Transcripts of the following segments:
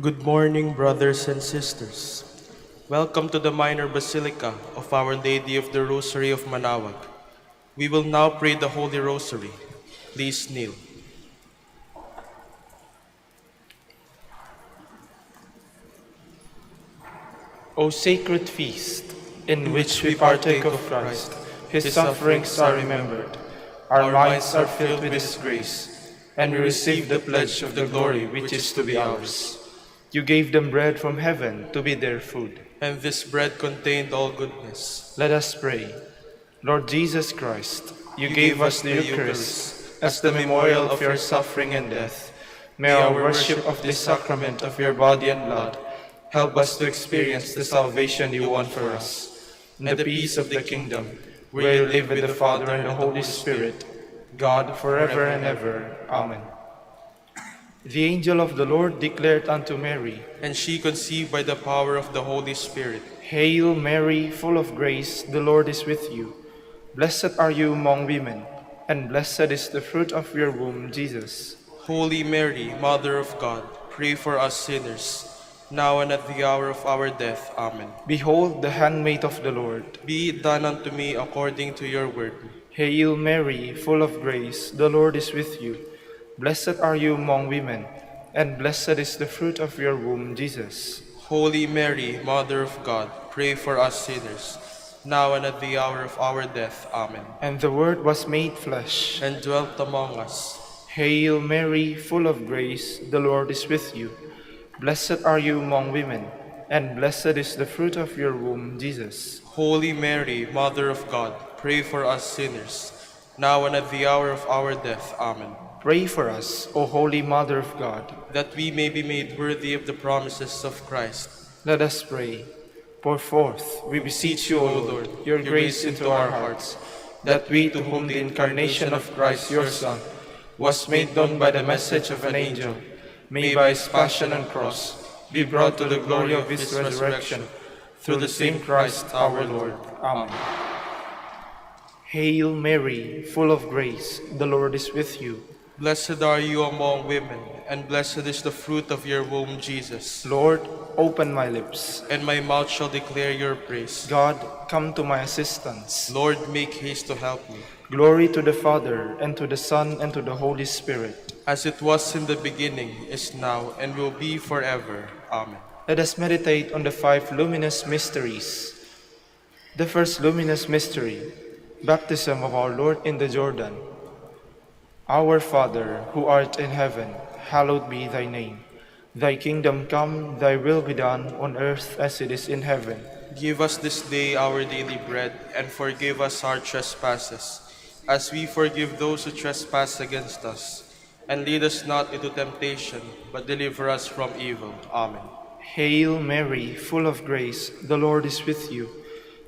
Good morning, brothers and sisters. Welcome to the Minor Basilica of Our Lady of the Rosary of Manaoag. We will now pray the Holy Rosary. Please kneel. O sacred feast, in which we partake of Christ, His sufferings are remembered, our minds are filled with His grace, and we receive the pledge of the glory which is to be ours. You gave them bread from heaven to be their food. And this bread contained all goodness. Let us pray. Lord Jesus Christ, you gave us the Eucharist as the memorial of your suffering and death. May our worship of this sacrament of your body and blood help us to experience the salvation you won for us, and the peace of the kingdom, where you live with the Father and the Holy Spirit, God forever and ever. Amen. The angel of the Lord declared unto Mary, And she conceived by the power of the Holy Spirit. Hail Mary, full of grace, the Lord is with you. Blessed are you among women, and blessed is the fruit of your womb, Jesus. Holy Mary, Mother of God, pray for us sinners, now and at the hour of our death. Amen. Behold the handmaid of the Lord. Be it done unto me according to your word. Hail Mary, full of grace, the Lord is with you. Blessed are you among women, and blessed is the fruit of your womb, Jesus. Holy Mary, Mother of God, pray for us sinners, now and at the hour of our death. Amen. And the Word was made flesh, And dwelt among us. Hail Mary, full of grace, the Lord is with you. Blessed are you among women, and blessed is the fruit of your womb, Jesus. Holy Mary, Mother of God, pray for us sinners, now and at the hour of our death. Amen. Pray for us, O Holy Mother of God, that we may be made worthy of the promises of Christ. Let us pray. Pour forth, we beseech you, O Lord, your grace into our hearts, that we, to whom the incarnation of Christ your Son was made known by the message of an angel, may by his passion and cross be brought to the glory of his resurrection, through the same Christ our Lord. Amen. Hail Mary, full of grace, the Lord is with you. Blessed are you among women, and blessed is the fruit of your womb, Jesus. Lord, open my lips, and my mouth shall declare your praise. God, come to my assistance. Lord, make haste to help me. Glory to the Father, and to the Son, and to the Holy Spirit. As it was in the beginning, is now, and will be forever. Amen. Let us meditate on the 5 luminous mysteries. The first luminous mystery, baptism of our Lord in the Jordan. Our Father, who art in heaven, hallowed be thy name. Thy kingdom come, thy will be done, on earth as it is in heaven. Give us this day our daily bread, and forgive us our trespasses, as we forgive those who trespass against us. And lead us not into temptation, but deliver us from evil. Amen. Hail Mary, full of grace, the Lord is with you.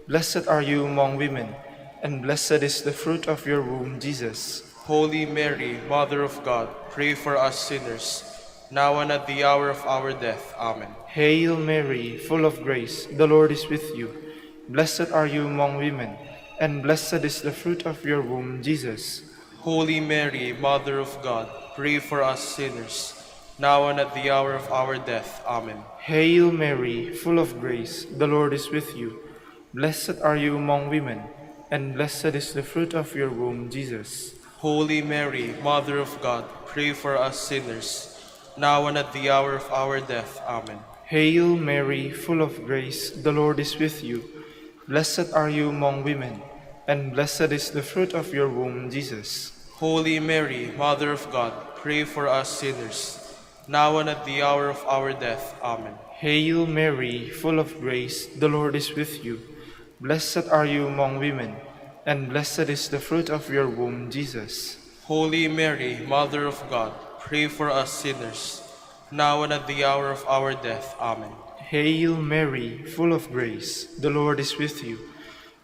Blessed are you among women, and blessed is the fruit of your womb, Jesus. Holy Mary, Mother of God, pray for us sinners, now and at the hour of our death. Amen. Hail Mary, full of grace, the Lord is with you. Blessed are you among women, and blessed is the fruit of your womb, Jesus. Holy Mary, Mother of God, pray for us sinners, now and at the hour of our death. Amen. Hail Mary, full of grace, the Lord is with you. Blessed are you among women, and blessed is the fruit of your womb, Jesus. Holy Mary, Mother of God, pray for us sinners, now and at the hour of our death. Amen. Hail Mary, full of grace, the Lord is with you. Blessed are you among women, and blessed is the fruit of your womb, Jesus. Holy Mary, Mother of God, pray for us sinners, now and at the hour of our death. Amen. Hail Mary, full of grace, the Lord is with you. Blessed are you among women, and blessed is the fruit of your womb, Jesus. Holy Mary, Mother of God, pray for us sinners, now and at the hour of our death. Amen. Hail Mary, full of grace, the Lord is with you.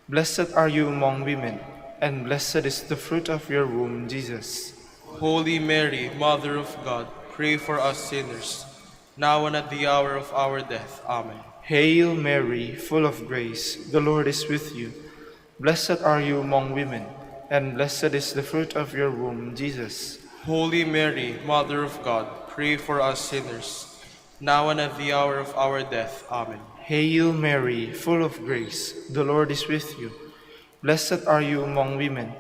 Blessed are you among women, and blessed is the fruit of your womb, Jesus. Holy Mary, Mother of God, pray for us sinners, now and at the hour of our death. Amen. Hail Mary, full of grace, the Lord is with you. Blessed are you among women, and blessed is the fruit of your womb, Jesus. Holy Mary, Mother of God, pray for us sinners, now and at the hour of our death. Amen. Hail Mary, full of grace, the Lord is with you. Blessed are you among women,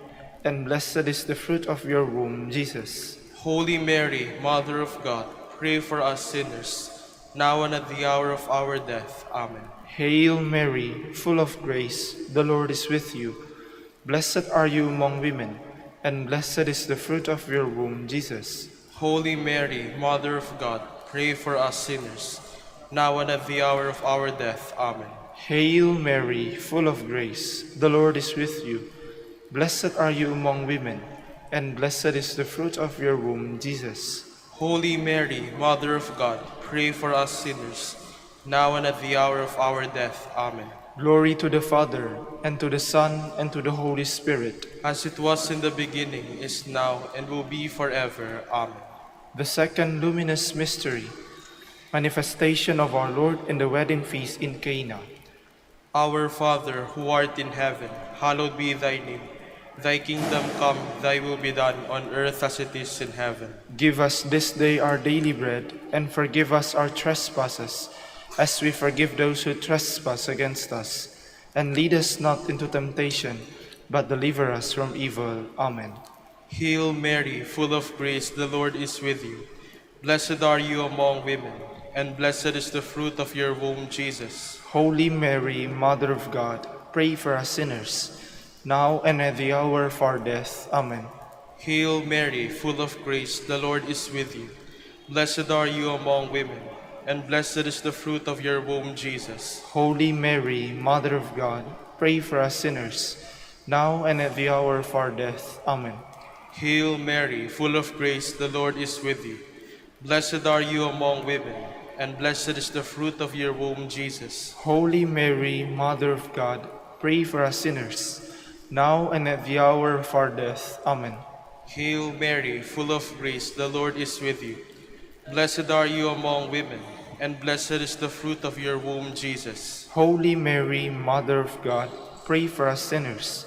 and blessed is the fruit of your womb, Jesus. Holy Mary, Mother of God, pray for us sinners, now and at the hour of our death. Amen. Hail Mary, full of grace, the Lord is with you. Blessed are you among women, and blessed is the fruit of your womb, Jesus. Holy Mary, Mother of God, pray for us sinners, now and at the hour of our death. Amen. Hail Mary, full of grace, the Lord is with you. Blessed are you among women, and blessed is the fruit of your womb, Jesus. Holy Mary, Mother of God, pray for us sinners, now and at the hour of our death. Amen. Glory to the Father, and to the Son, and to the Holy Spirit. As it was in the beginning, is now, and will be forever. Amen. The second luminous mystery, manifestation of our Lord in the wedding feast in Cana. Our Father, who art in heaven, hallowed be thy name. Thy kingdom come, thy will be done, on earth as it is in heaven. Give us this day our daily bread, and forgive us our trespasses, as we forgive those who trespass against us. And lead us not into temptation, but deliver us from evil. Amen. Hail Mary, full of grace, the Lord is with you. Blessed are you among women, and blessed is the fruit of your womb, Jesus. Holy Mary, Mother of God, pray for us sinners, now and at the hour of our death. Amen. Hail Mary, full of grace, the Lord is with you. Blessed are you among women, and blessed is the fruit of your womb, Jesus. Holy Mary, Mother of God, pray for us sinners, now and at the hour of our death. Amen. Hail Mary, full of grace, the Lord is with you. Blessed are you among women, and blessed is the fruit of your womb, Jesus. Holy Mary, Mother of God, pray for us sinners, now and at the hour of our death. Amen. Hail Mary, full of grace, the Lord is with you. Blessed are you among women, and blessed is the fruit of your womb, Jesus. Holy Mary, Mother of God, pray for us sinners,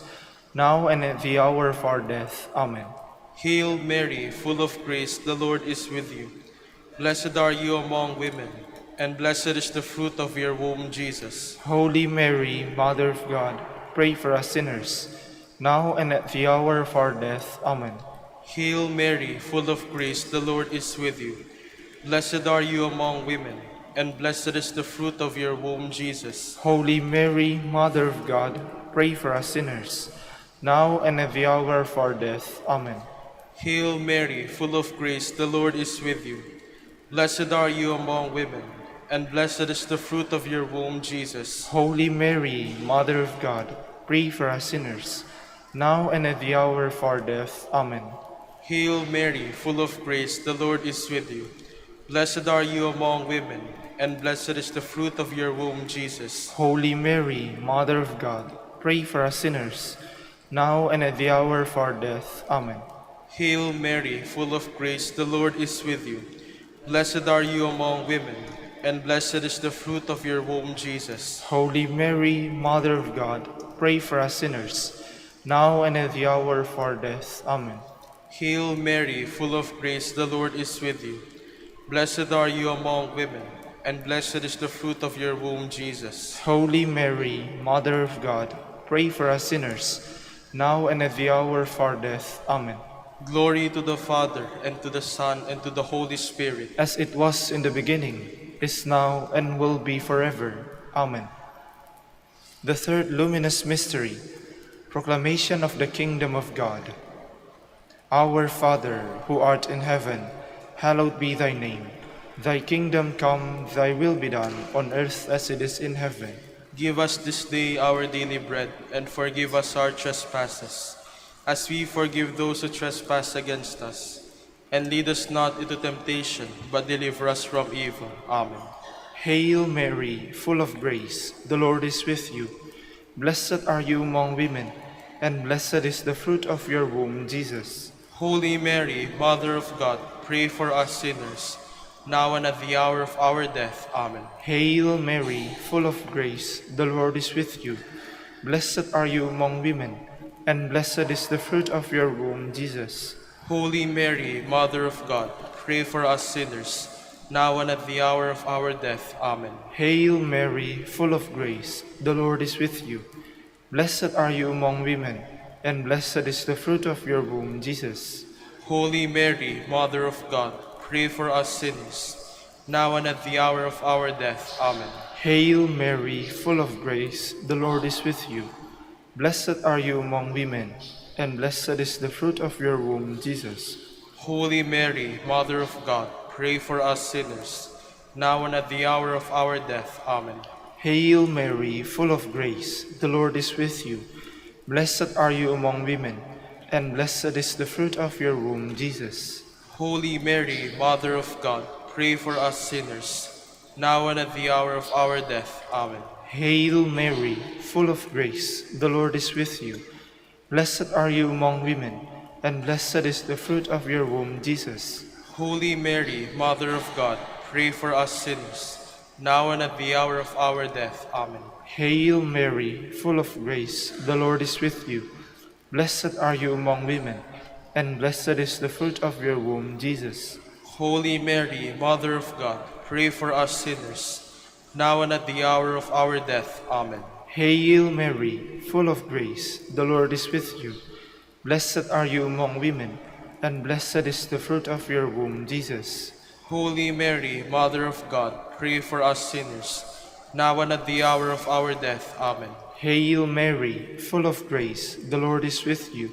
now and at the hour of our death. Amen. Hail Mary, full of grace, the Lord is with you. Blessed are you among women, and blessed is the fruit of your womb, Jesus. Holy Mary, Mother of God, pray for us sinners, now and at the hour of our death. Amen. Hail Mary, full of grace, the Lord is with you. Blessed are you among women, and blessed is the fruit of your womb, Jesus. Holy Mary, Mother of God, pray for us sinners, now and at the hour of our death. Amen. Hail Mary, full of grace, the Lord is with you. Blessed are you among women, and blessed is the fruit of your womb, Jesus. Holy Mary, Mother of God, pray for us sinners, now and at the hour of our death. Amen. Hail Mary, full of grace, the Lord is with you. Blessed are you among women, and blessed is the fruit of your womb, Jesus. Holy Mary, Mother of God, pray for us sinners, now and at the hour of our death. Amen. Hail Mary, full of grace, the Lord is with you. Blessed are you among women, and blessed is the fruit of your womb, Jesus. Holy Mary, Mother of God, pray for us sinners, now and at the hour of our death. Amen. Hail Mary, full of grace, the Lord is with you. Blessed are you among women, and blessed is the fruit of your womb, Jesus. Holy Mary, Mother of God, pray for us sinners, now and at the hour of our death. Amen. Glory to the Father, and to the Son, and to the Holy Spirit. As it was in the beginning, is now, and will be forever. Amen. The third luminous mystery, proclamation of the kingdom of God. Our Father, who art in heaven, hallowed be thy name. Thy kingdom come, thy will be done, on earth as it is in heaven. Give us this day our daily bread, and forgive us our trespasses, as we forgive those who trespass against us. And lead us not into temptation, but deliver us from evil. Amen. Hail Mary, full of grace, the Lord is with you. Blessed are you among women, and blessed is the fruit of your womb, Jesus. Holy Mary, Mother of God, pray for us sinners, now and at the hour of our death. Amen. Hail Mary, full of grace, the Lord is with you. Blessed are you among women, and blessed is the fruit of your womb, Jesus. Holy Mary, Mother of God, pray for us sinners, now and at the hour of our death. Amen. Hail Mary, full of grace, the Lord is with you. Blessed are you among women, and blessed is the fruit of your womb, Jesus. Holy Mary, Mother of God, pray for us sinners, now and at the hour of our death. Amen. Hail Mary, full of grace, the Lord is with you. Blessed are you among women, and blessed is the fruit of your womb, Jesus. Holy Mary, Mother of God, pray for us sinners, now and at the hour of our death. Amen. Hail Mary, full of grace, the Lord is with you. Blessed are you among women, and blessed is the fruit of your womb, Jesus. Holy Mary, Mother of God, pray for us sinners, now and at the hour of our death. Amen. Hail Mary, full of grace, the Lord is with you. Blessed are you among women, and blessed is the fruit of your womb, Jesus. Holy Mary, Mother of God, pray for us sinners, now and at the hour of our death. Amen. Hail Mary, full of grace, the Lord is with you. Blessed are you among women, and blessed is the fruit of your womb, Jesus. Holy Mary, Mother of God, pray for us sinners, now and at the hour of our death. Amen. Hail Mary, full of grace, the Lord is with you. Blessed are you among women, and blessed is the fruit of your womb, Jesus. Holy Mary, Mother of God, pray for us sinners, now and at the hour of our death. Amen. Hail Mary, full of grace, the Lord is with you.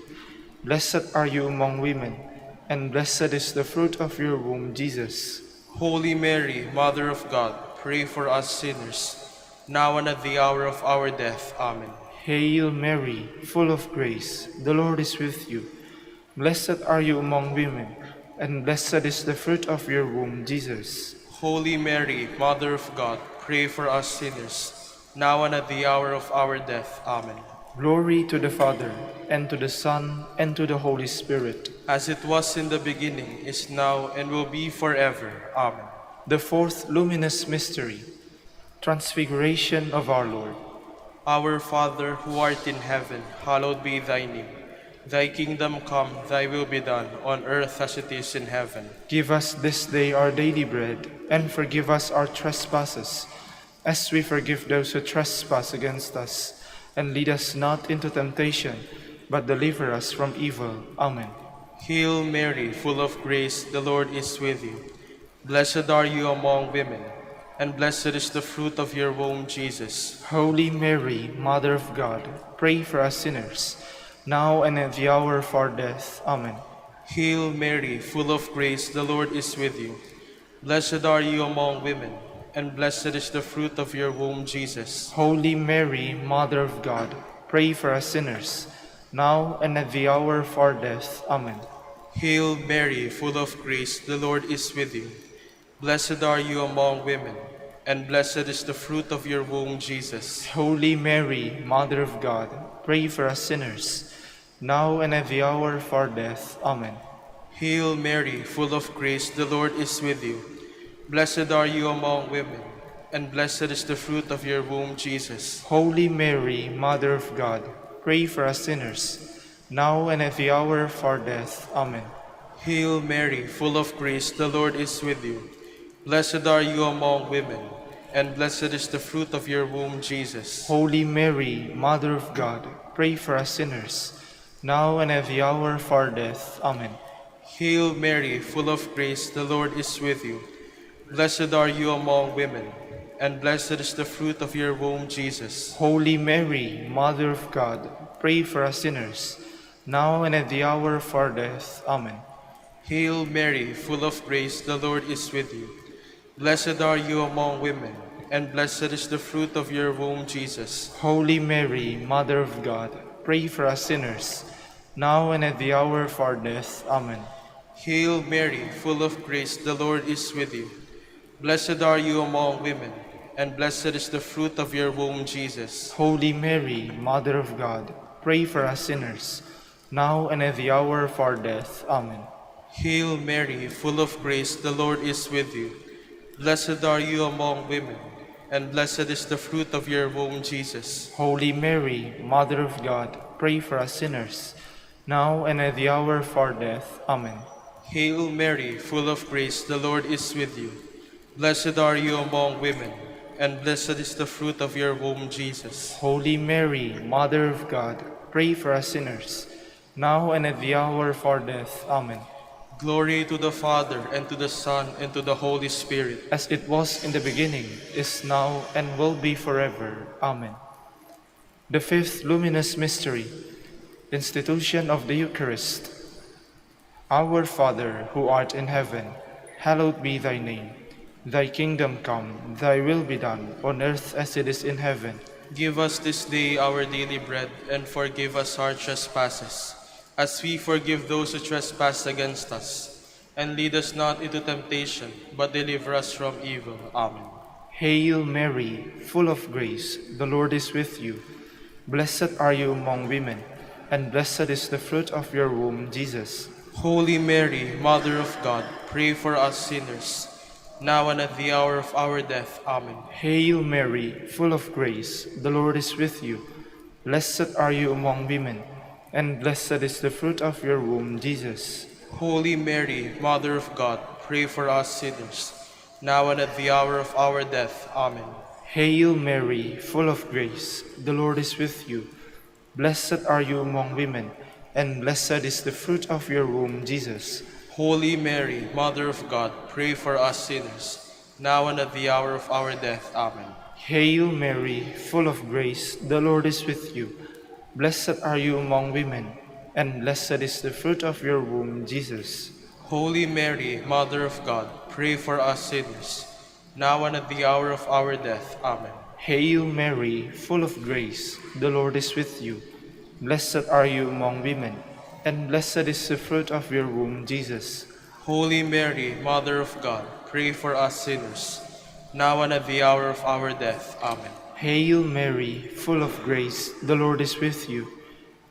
Blessed are you among women, and blessed is the fruit of your womb, Jesus. Holy Mary, Mother of God, pray for us sinners, now and at the hour of our death. Amen. Hail Mary, full of grace, the Lord is with you. Blessed are you among women, and blessed is the fruit of your womb, Jesus. Holy Mary, Mother of God, pray for us sinners, now and at the hour of our death. Amen. Glory to the Father, and to the Son, and to the Holy Spirit. As it was in the beginning, is now, and will be forever. Amen. The fourth luminous mystery, Transfiguration of our Lord. Our Father, who art in heaven, hallowed be thy name. Thy kingdom come, thy will be done, on earth as it is in heaven. Give us this day our daily bread, and forgive us our trespasses, as we forgive those who trespass against us. And lead us not into temptation, but deliver us from evil. Amen. Hail Mary, full of grace, the Lord is with you. Blessed are you among women, and blessed is the fruit of your womb, Jesus. Holy Mary, Mother of God, pray for us sinners, now and at the hour of our death. Amen. Hail Mary, full of grace, the Lord is with you. Blessed are you among women, and blessed is the fruit of your womb, Jesus. Holy Mary, Mother of God, pray for us sinners, now and at the hour of our death. Amen. Hail Mary, full of grace, the Lord is with you. Blessed are you among women, and blessed is the fruit of your womb, Jesus. Holy Mary, Mother of God, pray for us sinners, now and at the hour of our death. Amen. Hail Mary, full of grace, the Lord is with you. Blessed are you among women, and blessed is the fruit of your womb, Jesus. Holy Mary, Mother of God, pray for us sinners, now and at the hour of our death. Amen. Hail Mary, full of grace, the Lord is with you. Blessed are you among women, and blessed is the fruit of your womb, Jesus. Holy Mary, Mother of God, pray for us sinners, now and at the hour of our death. Amen. Hail Mary, full of grace, the Lord is with you. Blessed are you among women, and blessed is the fruit of your womb, Jesus. Holy Mary, Mother of God, pray for us sinners, now and at the hour of our death. Amen. Hail Mary, full of grace, the Lord is with you. Blessed are you among women, and blessed is the fruit of your womb, Jesus. Holy Mary, Mother of God, pray for us sinners, now and at the hour of our death. Amen. Hail Mary, full of grace, the Lord is with you. Blessed are you among women, and blessed is the fruit of your womb, Jesus. Holy Mary, Mother of God, pray for us sinners, now and at the hour of our death. Amen. Hail Mary, full of grace, the Lord is with you. Blessed are you among women, and blessed is the fruit of your womb, Jesus. Holy Mary, Mother of God, pray for us sinners, now and at the hour of our death. Amen. Hail Mary, full of grace, the Lord is with you. Blessed are you among women, and blessed is the fruit of your womb, Jesus. Holy Mary, Mother of God, pray for us sinners, now and at the hour of our death. Amen. Glory to the Father, and to the Son, and to the Holy Spirit. As it was in the beginning, is now, and will be forever. Amen. The fifth luminous mystery, institution of the Eucharist. Our Father, who art in heaven, hallowed be thy name. Thy kingdom come, thy will be done, on earth as it is in heaven. Give us this day our daily bread, and forgive us our trespasses, as we forgive those who trespass against us. And lead us not into temptation, but deliver us from evil. Amen. Hail Mary, full of grace, the Lord is with you. Blessed are you among women, and blessed is the fruit of your womb, Jesus. Holy Mary, Mother of God, pray for us sinners, now and at the hour of our death. Amen. Hail Mary, full of grace, the Lord is with you. Blessed are you among women, and blessed is the fruit of your womb, Jesus. Holy Mary, Mother of God, pray for us sinners, now and at the hour of our death. Amen. Hail Mary, full of grace, the Lord is with you. Blessed are you among women, and blessed is the fruit of your womb, Jesus. Holy Mary, Mother of God, pray for us sinners, now and at the hour of our death. Amen. Hail Mary, full of grace, the Lord is with you. Blessed are you among women, and blessed is the fruit of your womb, Jesus. Holy Mary, Mother of God, pray for us sinners, now and at the hour of our death. Amen. Hail Mary, full of grace, the Lord is with you. Blessed are you among women, and blessed is the fruit of your womb, Jesus. Holy Mary, Mother of God, pray for us sinners, now and at the hour of our death. Amen. Hail Mary, full of grace, the Lord is with you.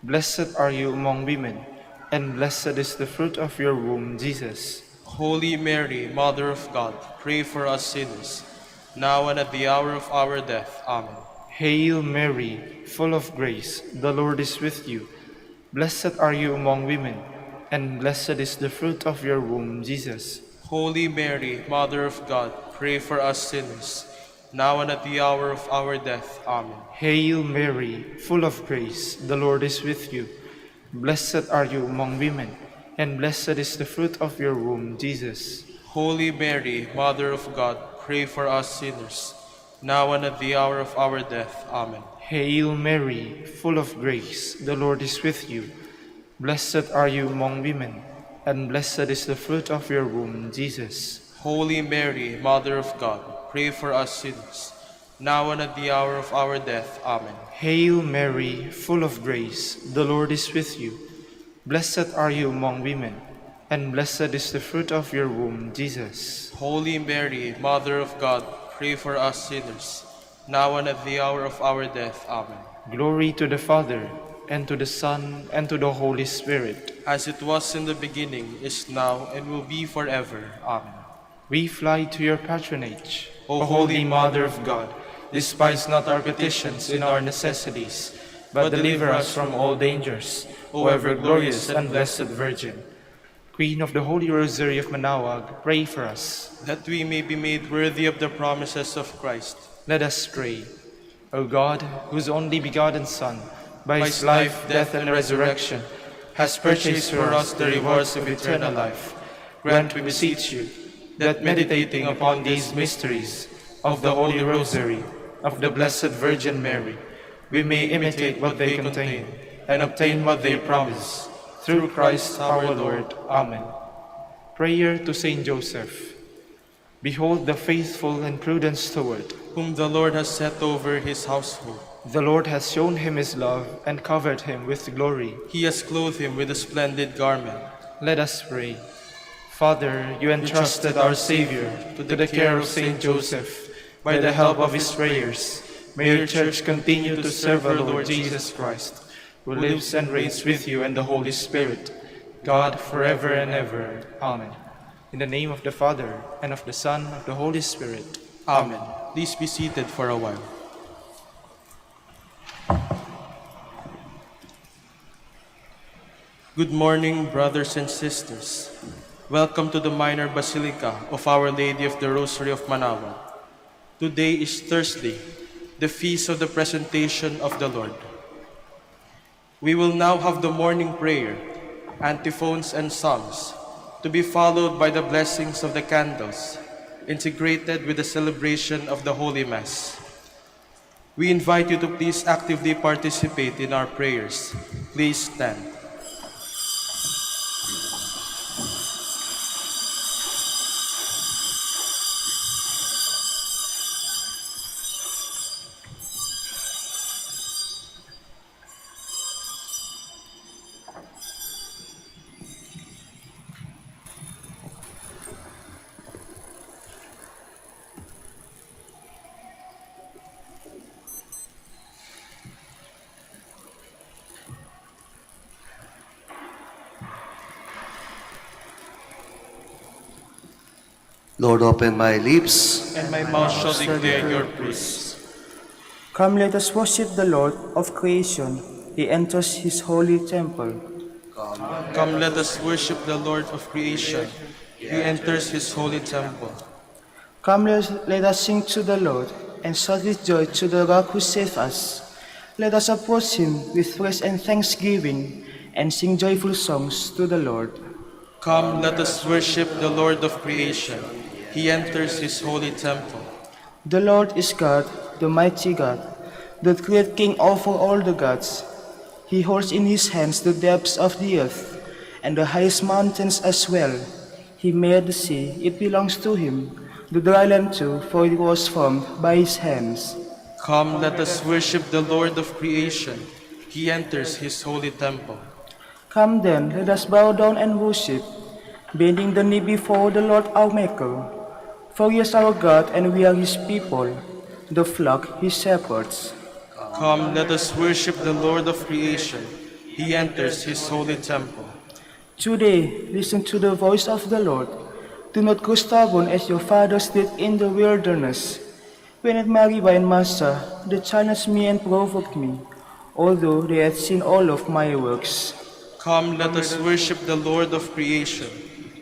Blessed are you among women, and blessed is the fruit of your womb, Jesus. Holy Mary, Mother of God, pray for us sinners, now and at the hour of our death. Amen. Hail Mary, full of grace, the Lord is with you. Blessed are you among women, and blessed is the fruit of your womb, Jesus. Holy Mary, Mother of God, pray for us sinners, now and at the hour of our death. Amen. Hail Mary, full of grace, the Lord is with you. Blessed are you among women, and blessed is the fruit of your womb, Jesus. Holy Mary, Mother of God, pray for us sinners, now and at the hour of our death. Amen. Hail Mary, full of grace, the Lord is with you. Blessed are you among women, and blessed is the fruit of your womb, Jesus. Holy Mary, Mother of God, pray for us sinners, now and at the hour of our death. Amen. Hail Mary, full of grace, the Lord is with you. Blessed are you among women, and blessed is the fruit of your womb, Jesus. Holy Mary, Mother of God, pray for us sinners, now and at the hour of our death. Amen. Glory to the Father, and to the Son, and to the Holy Spirit. As it was in the beginning, is now, and will be forever. Amen. We fly to your patronage, O Holy Mother of God, despise not our petitions in our necessities, but deliver us from all dangers, O ever glorious and blessed Virgin. Queen of the Holy Rosary of Manaoag, pray for us. That we may be made worthy of the promises of Christ. Let us pray. O God, whose only begotten Son, by his life, death, and resurrection, has purchased for us the rewards of eternal life, grant, we beseech you, that meditating upon these mysteries of the Holy Rosary of the Blessed Virgin Mary, we may imitate what they contain and obtain what they promise. Through Christ our Lord. Amen. Prayer to Saint Joseph. Behold the faithful and prudent steward, whom the Lord has set over his household. The Lord has shown him his love and covered him with glory. He has clothed him with a splendid garment. Let us pray. Father, you entrusted our Savior to the care of Saint Joseph. By the help of his prayers, may your Church continue to serve our Lord Jesus Christ, who lives and reigns with you and the Holy Spirit, God, forever and ever. Amen. In the name of the Father, and of the Son, and of the Holy Spirit. Amen. Please be seated for a while. Good morning, brothers and sisters. Welcome to the minor basilica of Our Lady of the Rosary of Manaoag. Today is Thursday, the feast of the presentation of the Lord. We will now have the morning prayer, antiphons and psalms, to be followed by the blessings of the candles, integrated with the celebration of the Holy Mass. We invite you to please actively participate in our prayers. Please stand. Lord, open my lips. And my mouth shall declare your praise. Come, let us worship the Lord of creation. He enters his holy temple. Come, let us worship the Lord of creation. He enters his holy temple. Come, let us sing to the Lord, and shout with joy to the rock who saved us. Let us approach him with praise and thanksgiving, and sing joyful songs to the Lord. Come, let us worship the Lord of creation. He enters his holy temple. The Lord is God, the mighty God, the great King over all the gods. He holds in his hands the depths of the earth, and the highest mountains as well. He made the sea, it belongs to him, the dry land too, for it was formed by his hands. Come, let us worship the Lord of creation. He enters his holy temple. Come then, let us bow down and worship, bending the knee before the Lord our Maker. For he is our God, and we are his people, the flock his shepherds. Come, let us worship the Lord of creation. He enters his holy temple. Today, listen to the voice of the Lord. Do not grow stubborn as your fathers did in the wilderness. When at Meribah and Massah, they challenged me and provoked me, although they had seen all of my works. Come, let us worship the Lord of creation.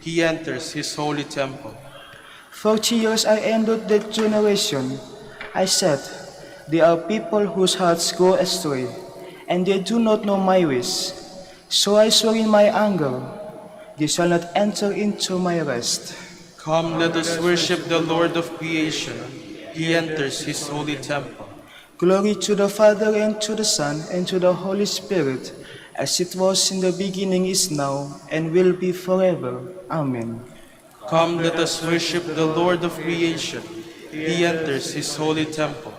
He enters his holy temple. 40 years I endured that generation. I said, they are people whose hearts go astray, and they do not know my ways. So I swore in my anger, they shall not enter into my rest. Come, let us worship the Lord of creation. He enters his holy temple. Glory to the Father, and to the Son, and to the Holy Spirit, as it was in the beginning, is now, and will be forever. Amen. Come, let us worship the Lord of creation. He enters his holy temple.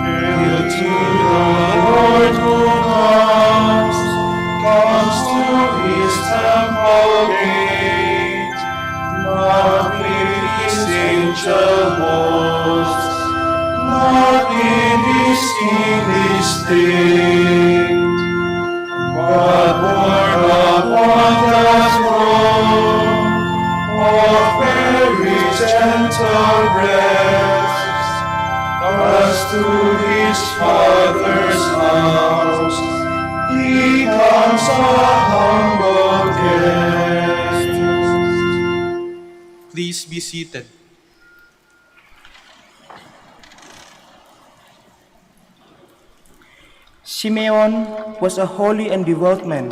Hail to the Lord who comes to his temple gate, not with his angel hosts, not in his kingly state, but born upon the throne of very gentle rest, as to his Father's house he comes a humble guest. Please be seated. Simeon was a holy and devout man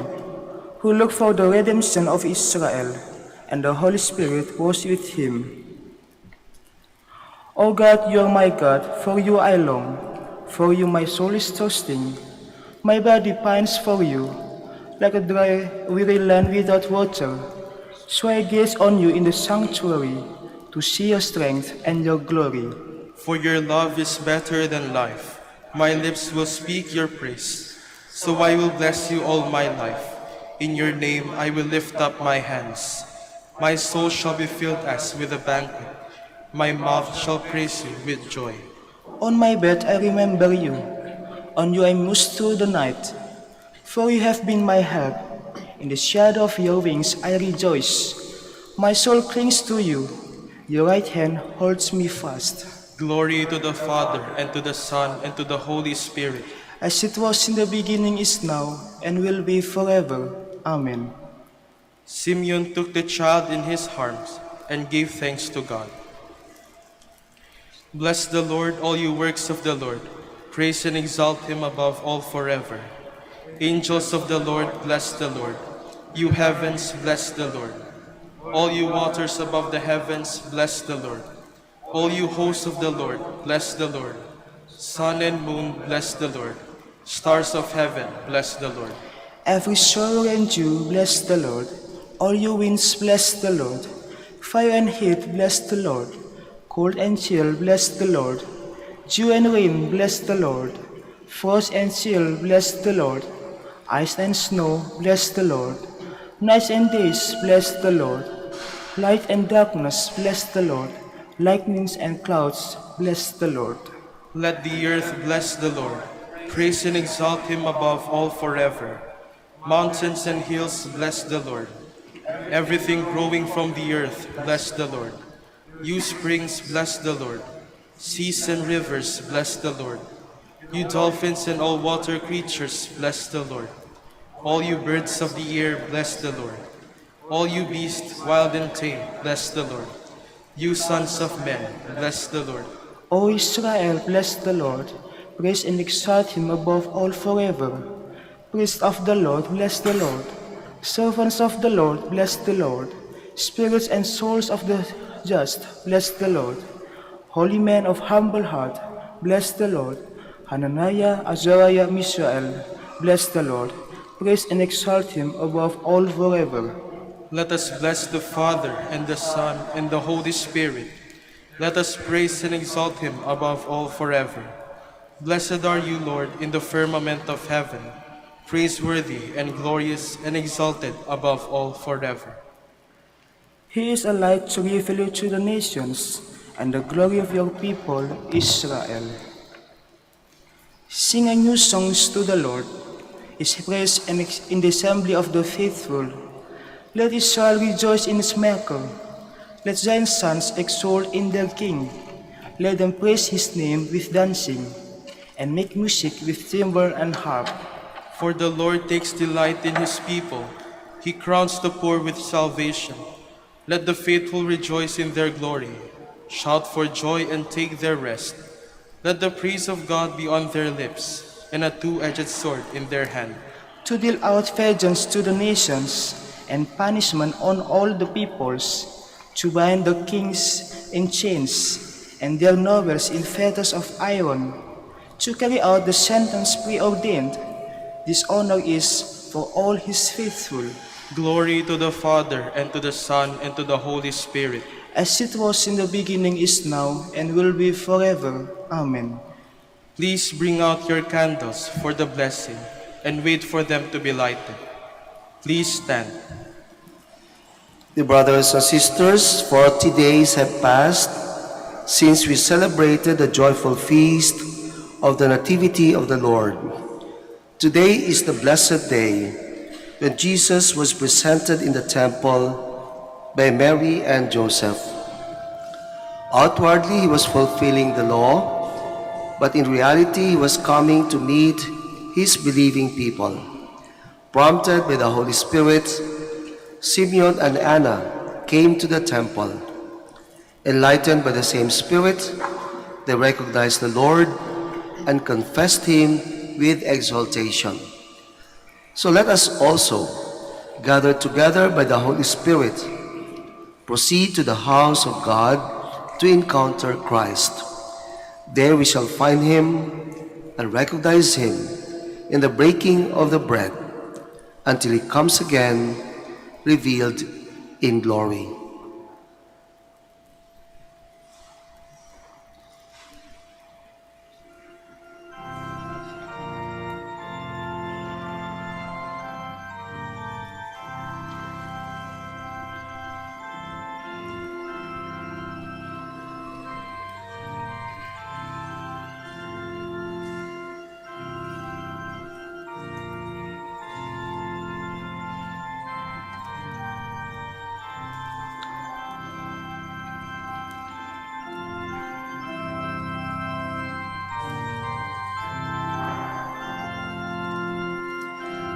who looked for the redemption of Israel, and the Holy Spirit was with him. O God, you are my God, for you I long, for you my soul is thirsting. My body pines for you, like a dry, weary land without water. So I gaze on you in the sanctuary, to see your strength and your glory. For your love is better than life. My lips will speak your praise. So I will bless you all my life. In your name I will lift up my hands. My soul shall be filled as with a banquet. My mouth shall praise you with joy. On my bed I remember you. On you I must through the night. For you have been my help. In the shadow of your wings I rejoice. My soul clings to you. Your right hand holds me fast. Glory to the Father, and to the Son, and to the Holy Spirit. as it was in the beginning, is now, and will be forever. Amen. Simeon took the child in his arms and gave thanks to God. Bless the Lord, all you works of the Lord. Praise and exalt him above all forever. Angels of the Lord, bless the Lord. You heavens, bless the Lord. All you waters above the heavens, bless the Lord. All you hosts of the Lord, bless the Lord. Sun and moon, bless the Lord. Stars of heaven, bless the Lord. Every shower and dew, bless the Lord. All you winds, bless the Lord. Fire and heat, bless the Lord. Cold and chill, bless the Lord. Dew and rain, bless the Lord. Frost and chill, bless the Lord. Ice and snow, bless the Lord. Nights and days, bless the Lord. Light and darkness, bless the Lord. Lightnings and clouds, bless the Lord. Let the earth bless the Lord. Praise and exalt him above all forever. Mountains and hills, bless the Lord. Everything growing from the earth, bless the Lord. You springs, bless the Lord. Seas and rivers, bless the Lord. You dolphins and all water creatures, bless the Lord. All you birds of the air, bless the Lord. All you beasts, wild and tame, bless the Lord. You sons of men, bless the Lord. O Israel, bless the Lord. Praise and exalt him above all forever. Priests of the Lord, bless the Lord. Servants of the Lord, bless the Lord. Spirits and souls of the just, bless the Lord. Holy men of humble heart, bless the Lord. Hananiah, Azariah, Mishael, bless the Lord. Praise and exalt him above all forever. Let us bless the Father, and the Son, and the Holy Spirit. Let us praise and exalt him above all forever. Blessed are you, Lord, in the firmament of heaven, praiseworthy and glorious and exalted above all forever. He is a light to reveal you to the nations, and the glory of your people, Israel. Sing a new songs to the Lord, his praise in the assembly of the faithful. Let Israel rejoice in his maker. Let Zion's sons exult in their king. Let them praise his name with dancing, and make music with timbre and harp. For the Lord takes delight in his people. He crowns the poor with salvation. Let the faithful rejoice in their glory. Shout for joy and take their rest. Let the praise of God be on their lips, and a two-edged sword in their hand. To deal out vengeance to the nations, and punishment on all the peoples, to bind the kings in chains, and their nobles in fetters of iron, to carry out the sentence preordained. This honor is for all his faithful. Glory to the Father, and to the Son, and to the Holy Spirit. As it was in the beginning, is now, and will be forever. Amen. Please bring out your candles for the blessing, and wait for them to be lighted. Please stand. Dear brothers and sisters, 40 days have passed since we celebrated the joyful feast of the Nativity of the Lord. Today is the blessed day when Jesus was presented in the temple by Mary and Joseph. Outwardly, he was fulfilling the law, but in reality, he was coming to meet his believing people. Prompted by the Holy Spirit, Simeon and Anna came to the temple. Enlightened by the same Spirit, they recognized the Lord and confessed him with exaltation. So let us also, gathered together by the Holy Spirit, proceed to the house of God to encounter Christ. There we shall find him and recognize him in the breaking of the bread until he comes again, revealed in glory.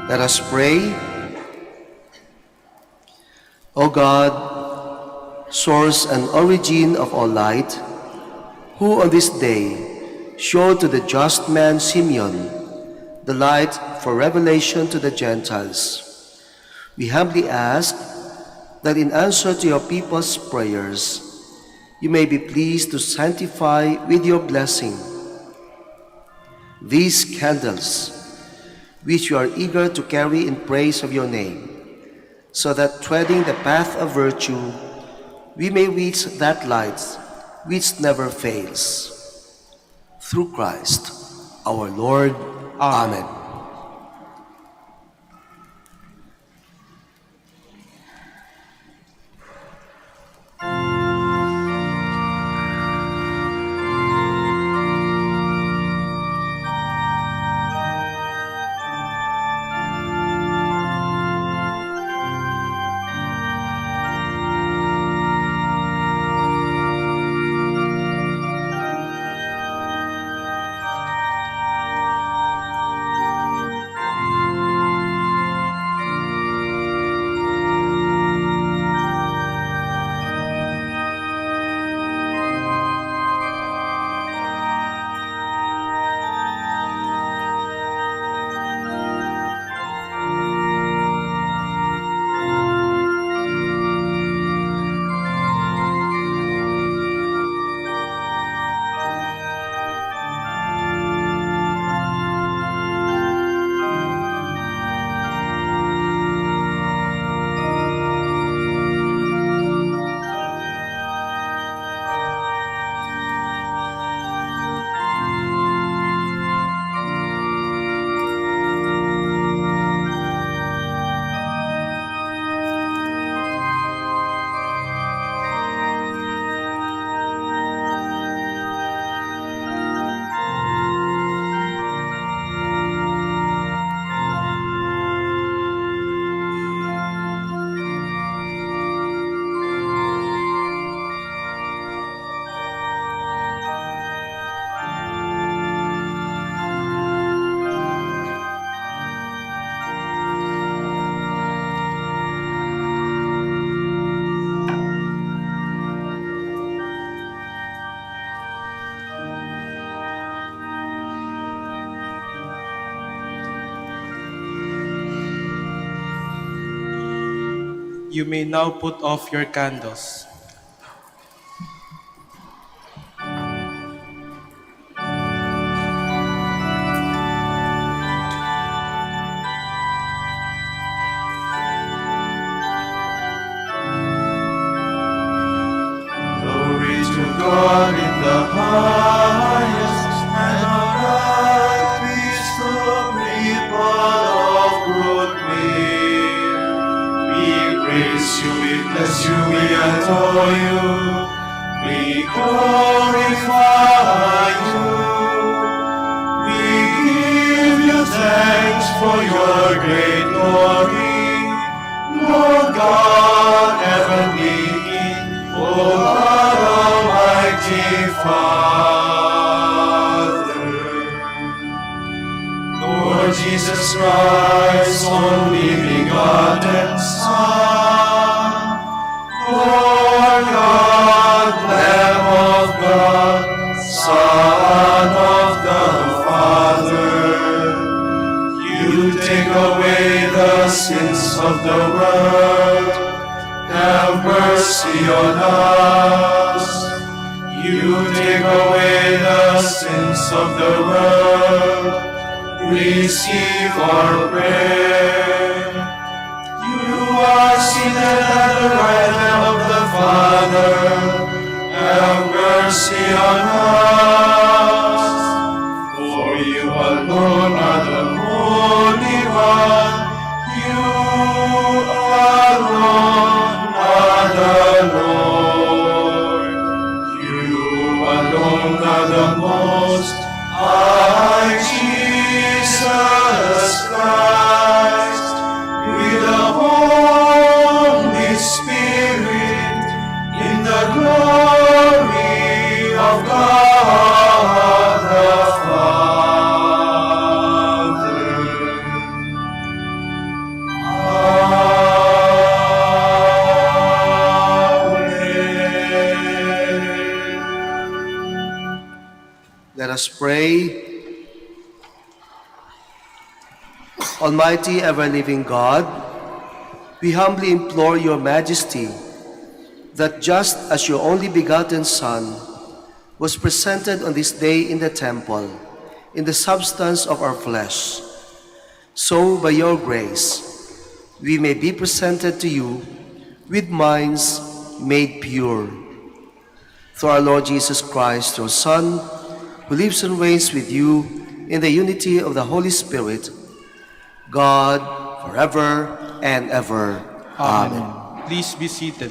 Let us pray. O God, source and origin of all light, who on this day showed to the just man Simeon the light for revelation to the Gentiles, we humbly ask that in answer to your people's prayers, you may be pleased to sanctify with your blessing these candles, which you are eager to carry in praise of your name, so that treading the path of virtue, we may reach that light which never fails. Through Christ our Lord. Amen. You may now put off your candles. Glory to God in the highest, and on earth peace to people of good will. We praise you, we bless you, we adore you, we glorify you. We give you thanks for your great glory, Lord God, heavenly King, O God, Almighty Father. Lord Jesus Christ, only begotten Son, Lord God, Lamb of God, Son of the Father, you take away the sins of the world. Have mercy on us. You take away the sins of the world. Receive our prayer. You are seated at the right hand of the Father. Have mercy on us. For you alone are the Holy One. You alone are the Lord. You alone are the Most High Jesus Christ, with the Holy us pray. Almighty, ever-living God, we humbly implore your majesty that just as your only begotten Son was presented on this day in the temple, in the substance of our flesh, so by your grace, we may be presented to you with minds made pure. Through our Lord Jesus Christ, your Son, who lives and reigns with you in the unity of the Holy Spirit, God, forever and ever. Amen. Please be seated.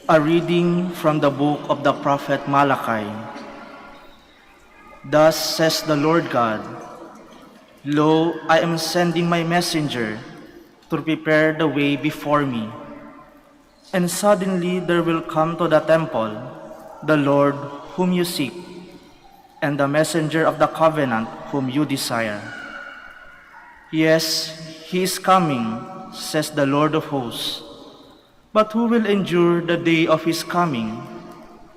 A reading from the book of the prophet Malachi. Thus says the Lord God, Lo, I am sending my messenger to prepare the way before me. And suddenly there will come to the temple the Lord whom you seek, and the messenger of the covenant whom you desire. Yes, he is coming, says the Lord of hosts. But who will endure the day of his coming,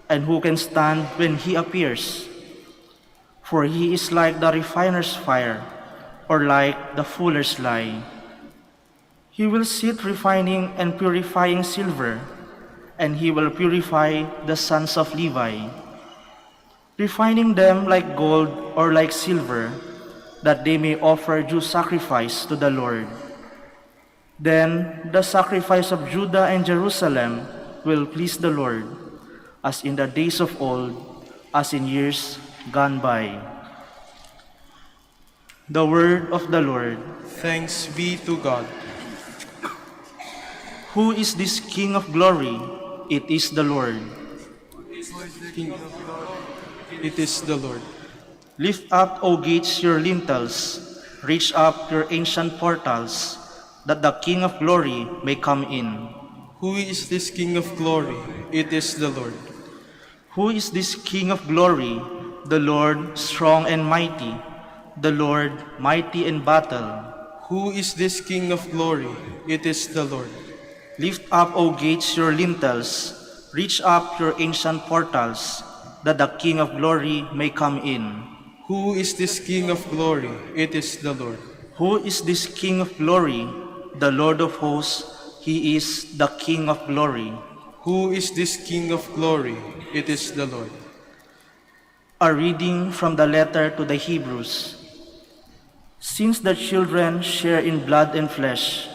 and who can stand when he appears? For he is like the refiner's fire, or like the fuller's lye. He will sit refining and purifying silver, and he will purify the sons of Levi, refining them like gold or like silver, that they may offer due sacrifice to the Lord. Then the sacrifice of Judah and Jerusalem will please the Lord, as in the days of old, as in years gone by. The word of the Lord. Thanks be to God. Who is this King of glory? It is the Lord. King of glory, it is the Lord. Lift up, O gates, your lintels. Reach up your ancient portals, that the King of glory may come in. Who is this King of glory? It is the Lord. Who is this King of glory? The Lord strong and mighty, the Lord mighty in battle. Who is this King of glory? It is the Lord. Lift up, O gates, your lintels. Reach up your ancient portals, that the King of glory may come in. Who is this King of glory? It is the Lord. Who is this King of glory? The Lord of hosts, he is the King of glory. Who is this King of glory? It is the Lord. A reading from the letter to the Hebrews. Since the children share in blood and flesh,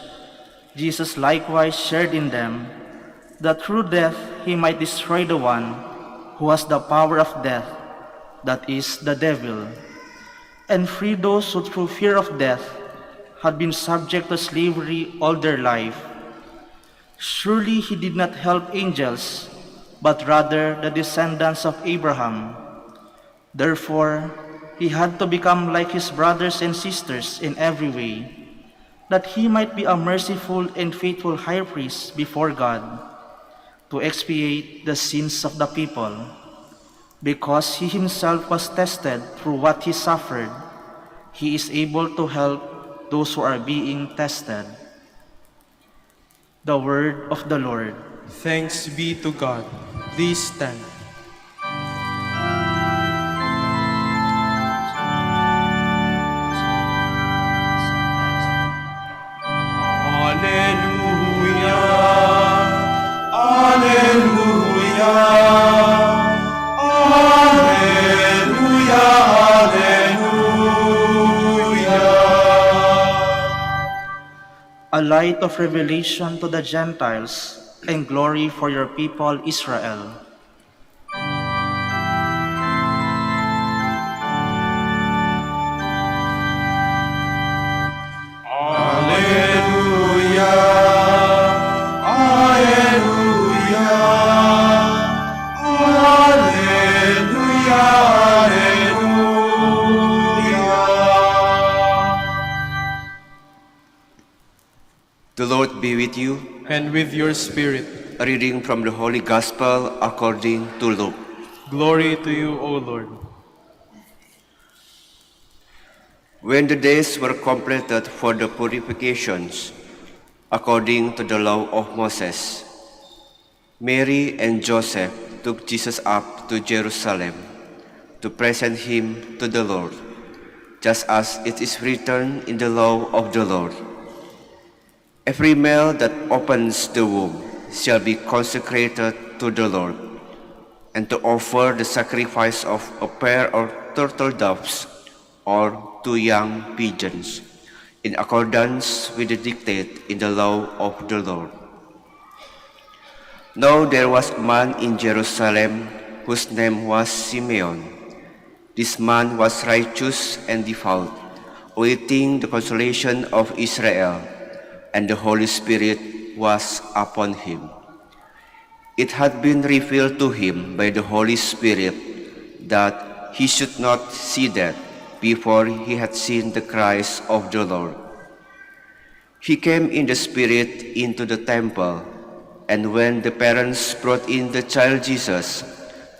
Jesus likewise shared in them, that through death he might destroy the one who has the power of death, that is, the devil, and free those who through fear of death had been subject to slavery all their life. Surely he did not help angels, but rather the descendants of Abraham. Therefore, he had to become like his brothers and sisters in every way, that he might be a merciful and faithful high priest before God, to expiate the sins of the people. Because he himself was tested through what he suffered, he is able to help those who are being tested. The word of the Lord. Thanks be to God. Please stand. Alleluia. Alleluia. Alleluia. Alleluia. A light of revelation to the Gentiles, and glory for your people Israel. Alleluia. Alleluia. Alleluia. Alleluia. The Lord be with you. And with your spirit. A reading from the Holy Gospel according to Luke. Glory to you, O Lord. When the days were completed for the purifications, according to the law of Moses, Mary and Joseph took Jesus up to Jerusalem to present him to the Lord, just as it is written in the law of the Lord. Every male that opens the womb shall be consecrated to the Lord, and to offer the sacrifice of a pair of turtle doves or 2 young pigeons, in accordance with the dictate in the law of the Lord. Now there was a man in Jerusalem whose name was Simeon. This man was righteous and devout, awaiting the consolation of Israel, and the Holy Spirit was upon him. It had been revealed to him by the Holy Spirit that he should not see death before he had seen the Christ of the Lord. He came in the Spirit into the temple, and when the parents brought in the child Jesus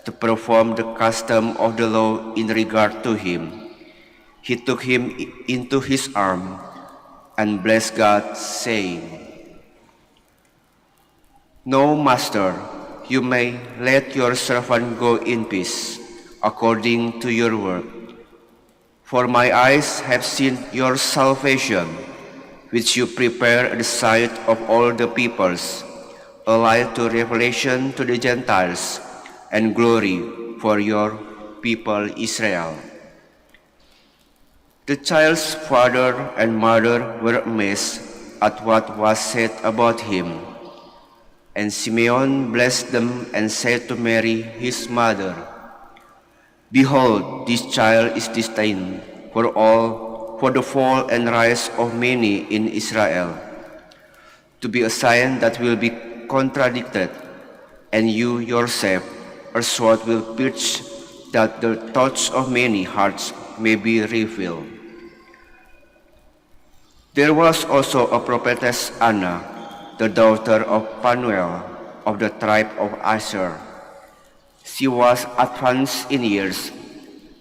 to perform the custom of the law in regard to him, he took him into his arms and blessed God, saying, "Now, Master, you may let your servant go in peace, according to your word. For my eyes have seen your salvation, which you prepare at the sight of all the peoples, a light to revelation to the Gentiles, and glory for your people Israel." The child's father and mother were amazed at what was said about him. And Simeon blessed them and said to Mary, his mother, "Behold, this child is destined for the fall and rise of many in Israel, to be a sign that will be contradicted, and you yourself a sword will pierce, that the thoughts of many hearts may be revealed." There was also a prophetess Anna, the daughter of Phanuel of the tribe of Asher. She was advanced in years,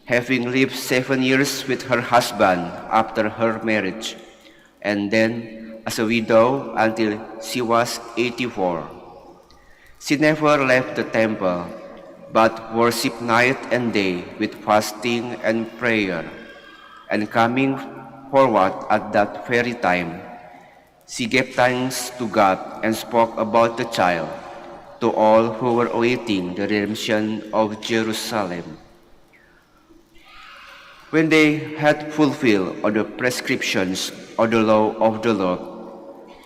having lived 7 years with her husband after her marriage, and then as a widow until she was 84. She never left the temple, but worshipped night and day with fasting and prayer, and coming forward at that very time, she gave thanks to God and spoke about the child to all who were awaiting the redemption of Jerusalem. When they had fulfilled all the prescriptions of the law of the Lord,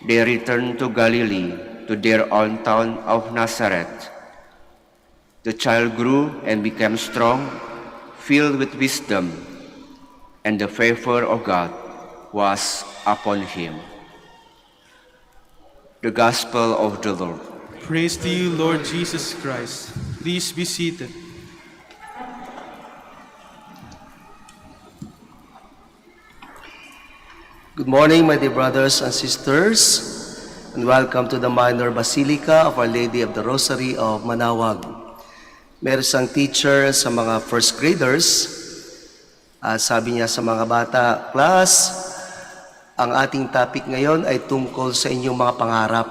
they returned to Galilee, to their own town of Nazareth. The child grew and became strong, filled with wisdom, and the favor of God was upon him. The Gospel of the Lord. Praise to you, Lord Jesus Christ. Please be seated. Good morning, my dear brothers and sisters, and welcome to the Minor Basilica of Our Lady of the Rosary of Manaoag. Meron siyang teacher sa mga first graders. Sabi niya sa mga bata, "Class, ang ating topic ngayon ay tungkol sa inyong mga pangarap."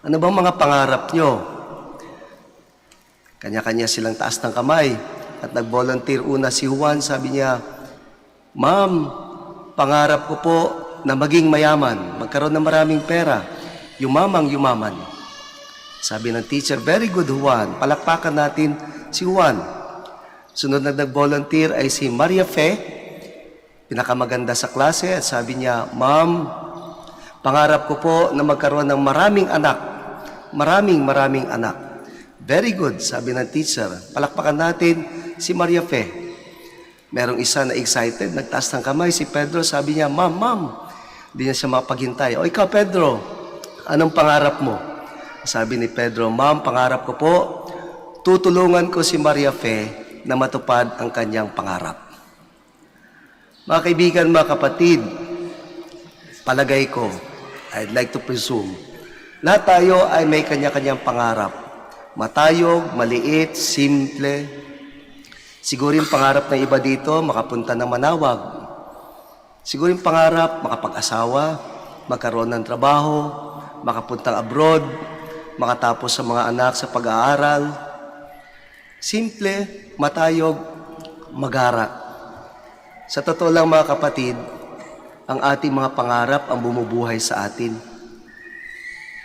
Ano bang mga pangarap nyo? Kanya-kanya silang taas ng kamay. At nag-volunteer una si Juan, sabi niya, "Ma'am, pangarap ko po na maging mayaman, magkaroon ng maraming pera, yumamang-yumaman." Sabi ng teacher, "Very good, Juan. Palakpakan natin si Juan." Sunod na nag-volunteer ay si Maria Fe, pinakamaganda sa klase, at sabi niya, "Ma'am, pangarap ko po na magkaroon ng maraming anak, maraming anak." Very good, sabi ng teacher. Palakpakan natin si Maria Fe. Merong isa na excited, nagtaas ng kamay, si Pedro, sabi niya, Ma'am. Hindi niya siya mapaghintay. "O ikaw, Pedro, anong pangarap mo?" Sabi ni Pedro, "Ma'am, pangarap ko po, tutulungan ko si Maria Fe na matupad ang kanyang pangarap." Mga kaibigan, mga kapatid, palagay ko, I'd like to presume, lahat tayo ay may kanya-kanyang pangarap. Matayog, maliit, simple. Siguro yung pangarap ng iba dito, makapunta ng Manaoag. Siguro yung pangarap, makapag-asawa, magkaroon ng trabaho, makapuntang abroad, makatapos sa mga anak sa pag-aaral. Simple, matayog, magara. Sa totoo lang mga kapatid, ang ating mga pangarap ang bumubuhay sa atin.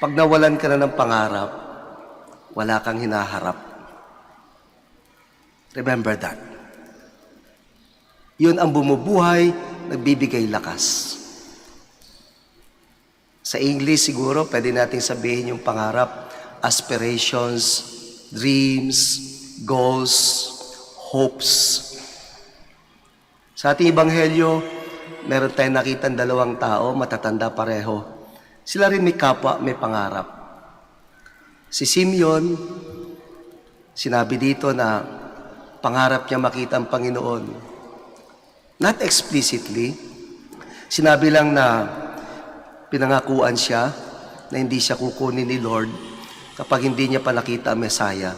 Pag nawalan ka na ng pangarap, wala kang hinaharap. Remember that. Yun ang bumubuhay, nagbibigay lakas. Sa English siguro, pwede nating sabihin yung pangarap, aspirations, dreams, goals, hopes. Sa ating ebanghelyo, meron tayong nakitang dalawang tao, matatanda pareho. Sila rin may kapwa, may pangarap. Si Simeon, sinabi dito na pangarap niya makita ang Panginoon. Not explicitly, sinabi lang na pinangakuan siya na hindi siya kukunin ni Lord kapag hindi niya pa nakita ang Messiah.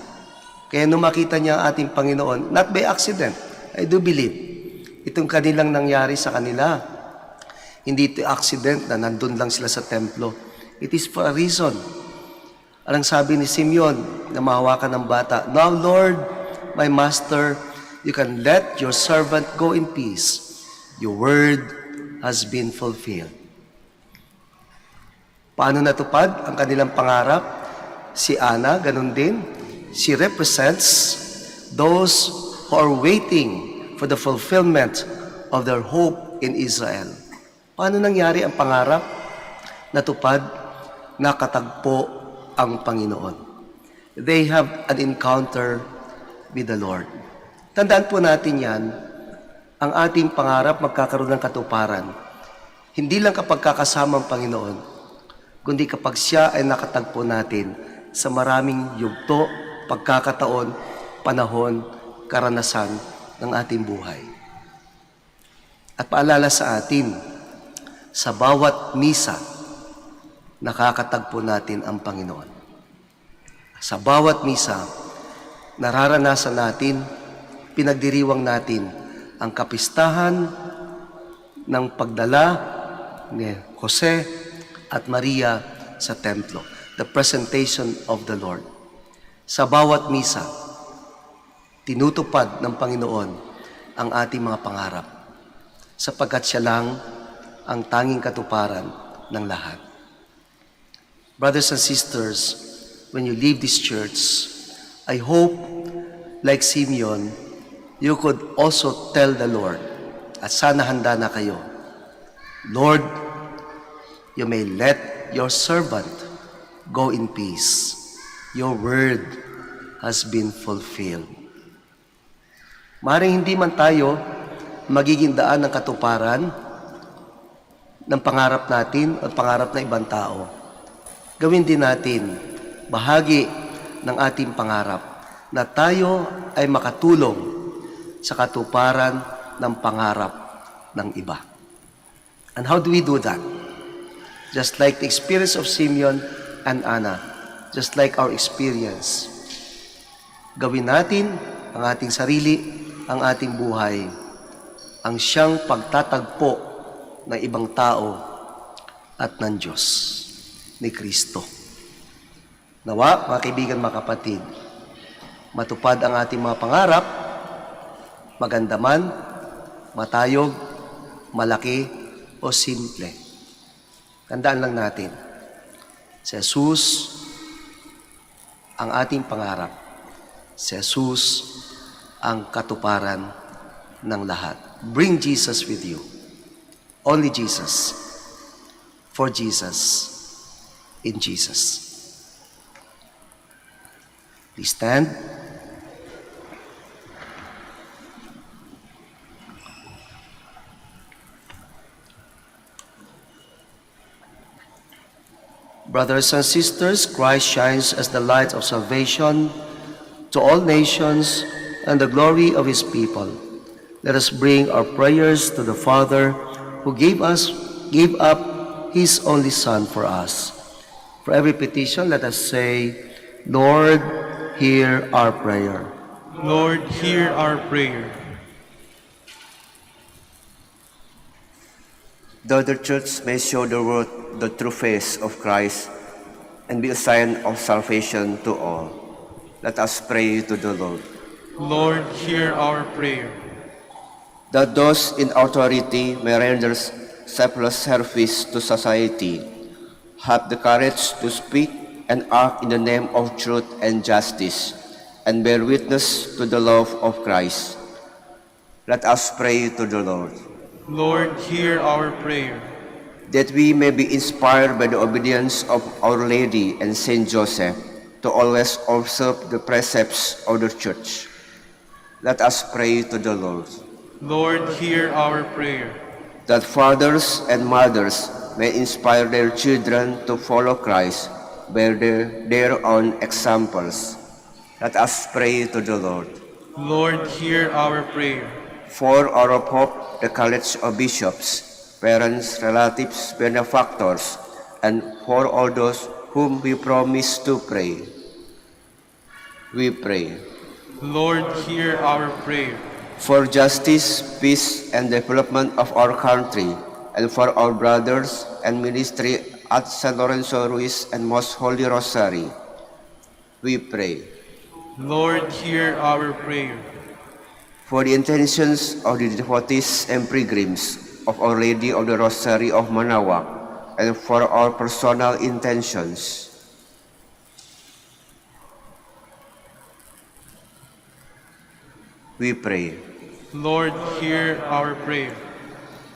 Kaya nung makita niya ang ating Panginoon, not by accident, I do believe, itong kanilang nangyari sa kanila. Hindi ito accident na nandun lang sila sa templo. It is for a reason. Anong sabi ni Simeon na mahawakan ng bata? Now, Lord, my Master, you can let your servant go in peace. Your word has been fulfilled. Paano natupad ang kanilang pangarap? Si Ana, ganun din. She represents those who are waiting for the fulfillment of their hope in Israel. Paano nangyari ang pangarap? Natupad, nakatagpo ang Panginoon. They have an encounter with the Lord. Tandaan po natin yan, ang ating pangarap magkakaroon ng katuparan. Hindi lang kapag kakasama ang Panginoon, kundi kapag siya ay nakatagpo natin sa maraming yugto, pagkakataon, panahon, karanasan ng ating buhay. At paalala sa atin, sa bawat misa, nakakatagpo natin ang Panginoon. Sa bawat misa, nararanasan natin, pinagdiriwang natin ang kapistahan ng pagdala ni Jose at Maria sa templo, the presentation of the Lord. Sa bawat misa, tinutupad ng Panginoon ang ating mga pangarap sapagkat siya lang ang tanging katuparan ng lahat. Brothers and sisters, when you leave this church, I hope, like Simeon, you could also tell the Lord, at sana handa na kayo, Lord, you may let your servant go in peace. Your word has been fulfilled. Maring hindi man tayo magiging daan ng katuparan ng pangarap natin at pangarap ng ibang tao. Gawin din natin bahagi ng ating pangarap na tayo ay makatulong sa katuparan ng pangarap ng iba. And how do we do that? Just like the experience of Simeon and Anna, just like our experience, gawin natin ang ating sarili, ang ating buhay, ang siyang pagtatagpo ng ibang tao at ng Diyos, ni Kristo. Nawa, mga kaibigan, mga kapatid, matupad ang ating mga pangarap, maganda man, matayog, malaki, o simple. Tandaan lang natin, si Jesus ang ating pangarap. Si Jesus ang katuparan ng lahat. Bring Jesus with you. Only Jesus. For Jesus. In Jesus. Please stand. Brothers and sisters, Christ shines as the light of salvation to all nations and the glory of his people. Let us bring our prayers to the Father who gave up his only Son for us. For every petition, let us say, Lord, hear our prayer. Lord, hear our prayer. Though the church may show the world the true face of Christ and be a sign of salvation to all, let us pray to the Lord. Lord, hear our prayer. That those in authority may render selfless service to society, have the courage to speak and act in the name of truth and justice, and bear witness to the love of Christ. Let us pray to the Lord. Lord, hear our prayer. That we may be inspired by the obedience of Our Lady and Saint Joseph to always observe the precepts of the Church. Let us pray to the Lord. Lord, hear our prayer. That fathers and mothers may inspire their children to follow Christ by their own examples. Let us pray to the Lord. Lord, hear our prayer. For our Pope, the College of Bishops, parents, relatives, benefactors, and for all those whom we promise to pray, we pray. Lord, hear our prayer. For justice, peace, and development of our country, and for our brothers and ministry at San Lorenzo Ruiz and Most Holy Rosary, we pray. Lord, hear our prayer. For the intentions of the devotees and pilgrims of Our Lady of the Rosary of Manaoag, and for our personal intentions, we pray. Lord, hear our prayer.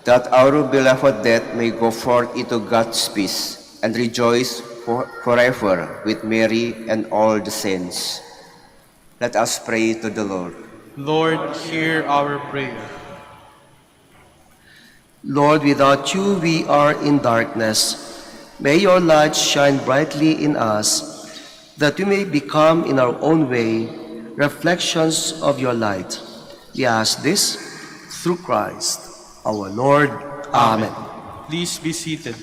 That our beloved dead may go forth into God's peace and rejoice forever with Mary and all the saints. Let us pray to the Lord. Lord, hear our prayer. Lord, without you we are in darkness. May your light shine brightly in us, that we may become in our own way reflections of your light. We ask this through Christ, our Lord. Amen. Please be seated.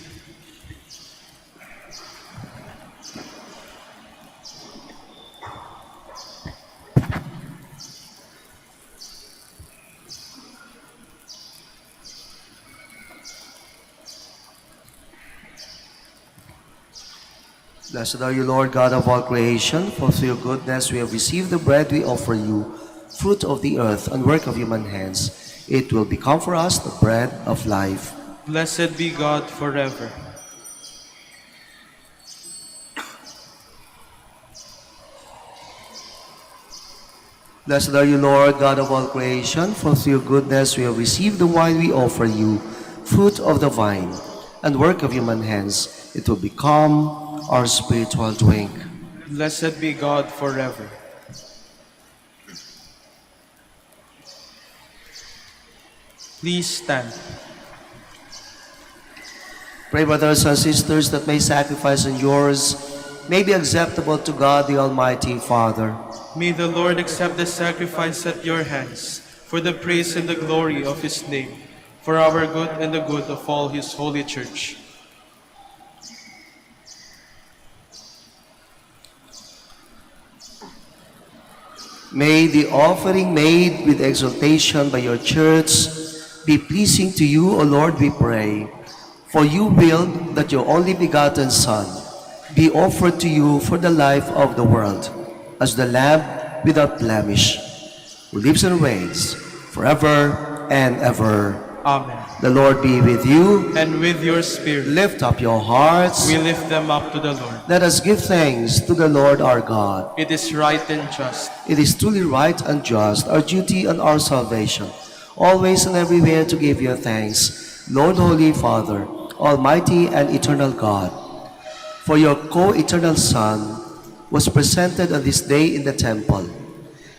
Blessed are you, Lord God of all creation, for through your goodness we have received the bread we offer you, fruit of the earth and work of human hands. It will become for us the bread of life. Blessed be God forever. Blessed are you, Lord God of all creation, for through your goodness we have received the wine we offer you, fruit of the vine and work of human hands. It will become our spiritual drink. Blessed be God forever. Please stand. Pray, brothers and sisters, that my sacrifice and yours may be acceptable to God, the Almighty Father. May the Lord accept the sacrifice at your hands for the praise and the glory of his name, for our good and the good of all his holy church. May the offering made with exaltation by your church be pleasing to you, O Lord, we pray. For you willed that your only begotten Son be offered to you for the life of the world, as the Lamb without blemish, who lives and reigns forever and ever. Amen. The Lord be with you. And with your spirit, Lift up your hearts. we lift them up to the Lord. Let us give thanks to the Lord our God. It is right and just. It is truly right and just, our duty and our salvation, always and everywhere to give you thanks, Lord, Holy Father, Almighty and eternal God. For your co-eternal Son was presented on this day in the temple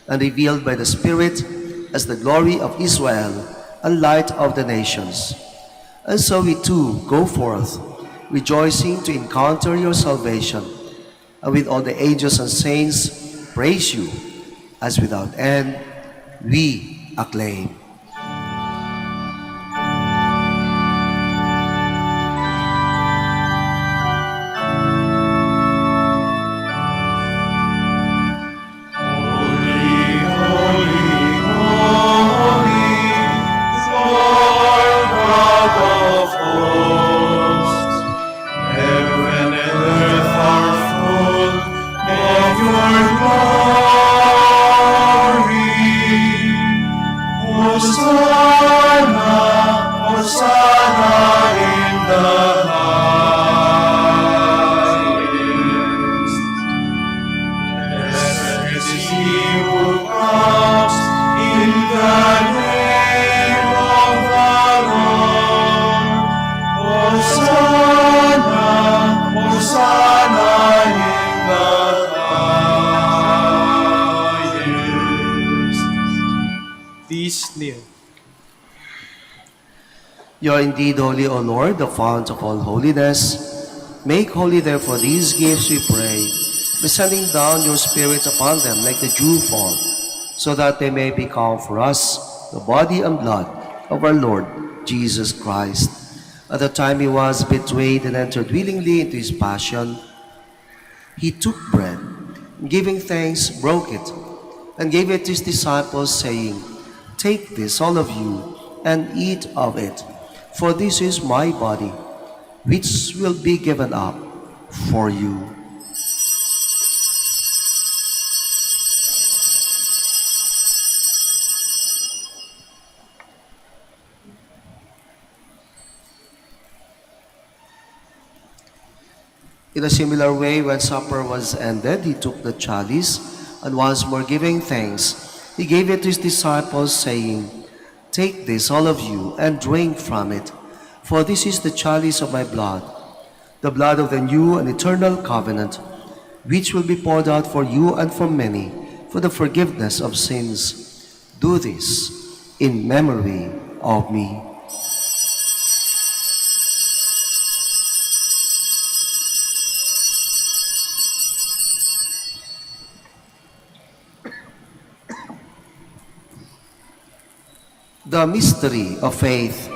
and revealed by the Spirit as the glory of Israel and light of the nations. And so we too go forth, rejoicing to encounter your salvation, and with all the angels and saints praise you, as without end we acclaim. You are indeed holy, O Lord, the fount of all holiness. Make holy, therefore, these gifts, we pray, by sending down your Spirit upon them like the dewfall, so that they may become for us the body and blood of our Lord Jesus Christ. At the time he was betrayed and entered willingly into his passion, he took bread, and giving thanks, broke it, and gave it to his disciples, saying, "Take this, all of you, and eat of it, for this is my body, which will be given up for you." In a similar way, when supper was ended, he took the chalice, and once more giving thanks, he gave it to his disciples, saying, "Take this, all of you, and drink from it, for this is the chalice of my blood, the blood of the new and eternal covenant, which will be poured out for you and for many for the forgiveness of sins. Do this in memory of me." The mystery of faith.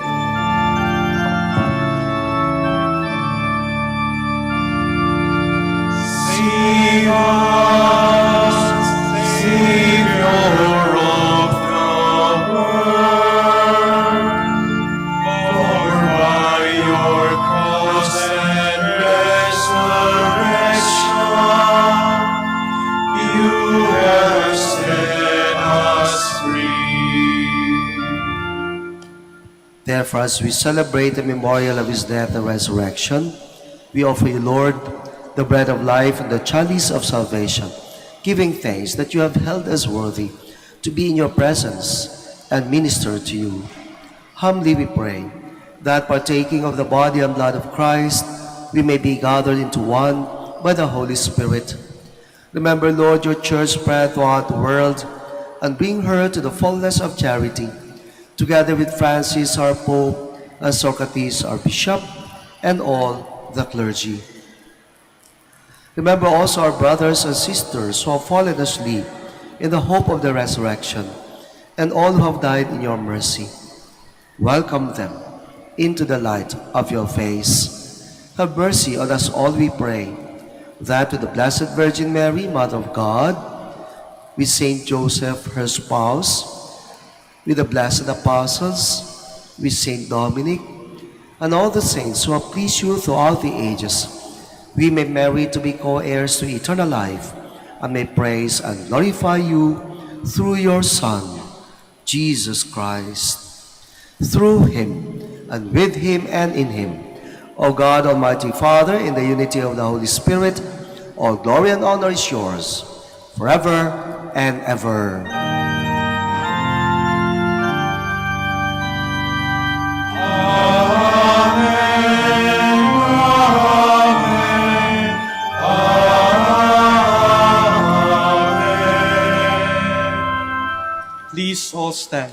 Save us, Savior of the world, for by your cross and resurrection, you have set us free. Therefore, as we celebrate the memorial of his death and resurrection, we offer you, Lord, the bread of life and the chalice of salvation, giving thanks that you have held us worthy to be in your presence and minister to you. Humbly we pray that, partaking of the body and blood of Christ, we may be gathered into one by the Holy Spirit. Remember, Lord, your church spread throughout the world, and bring her to the fullness of charity, together with Francis, our Pope, and Socrates, our Bishop, and all the clergy. Remember also our brothers and sisters who have fallen asleep in the hope of the resurrection, and all who have died in your mercy. Welcome them into the light of your face. Have mercy on us all, we pray, that with the Blessed Virgin Mary, Mother of God, with Saint Joseph, her spouse, with the blessed apostles, with Saint Dominic, and all the saints who have pleased you throughout the ages, we may merit to be co-heirs to eternal life, and may praise and glorify you through your Son, Jesus Christ. Through him, and with him, and in him, O God, Almighty Father, in the unity of the Holy Spirit, all glory and honor is yours, forever and ever. Please all stand.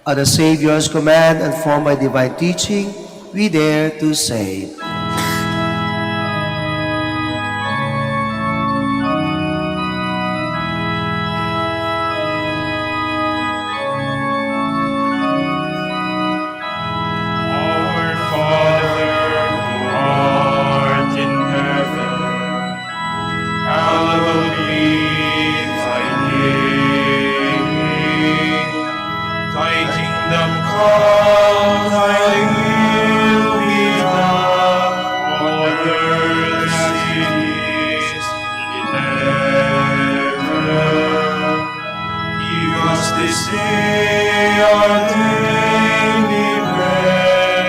At the Savior's command and formed by divine teaching, we dare to say, Our Father, who art in heaven, hallowed be thy name. Thy kingdom come, thy will be done, on earth as it is in heaven. Give us this day our daily bread,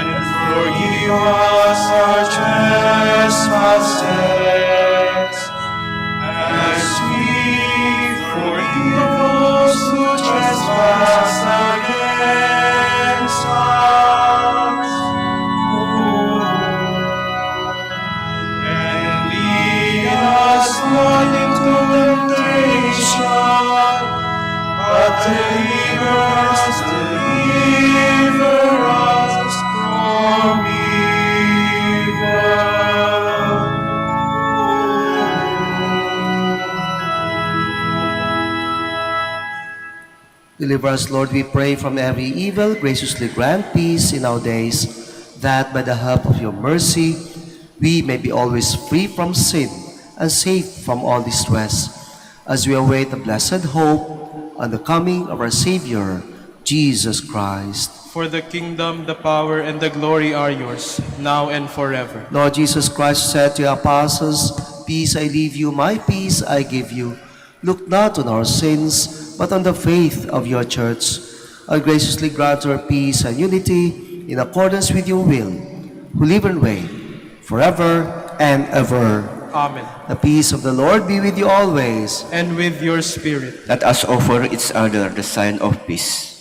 and forgive us our trespasses, as we forgive those who trespass against Deliver us, Lord, we pray, from every evil. Graciously grant peace in our days, that by the help of your mercy we may be always free from sin and safe from all distress, as we await the blessed hope and the coming of our Savior, Jesus Christ. For the kingdom, the power, and the glory are yours, now and forever. Lord Jesus Christ said to your apostles, "Peace I leave you, my peace I give you. Look not on our sins, but on the faith of your church. And graciously grant her peace and unity in accordance with your will, who live and reign forever and ever." Amen. The peace of the Lord be with you always. And with your spirit. Let us offer each other the sign of peace.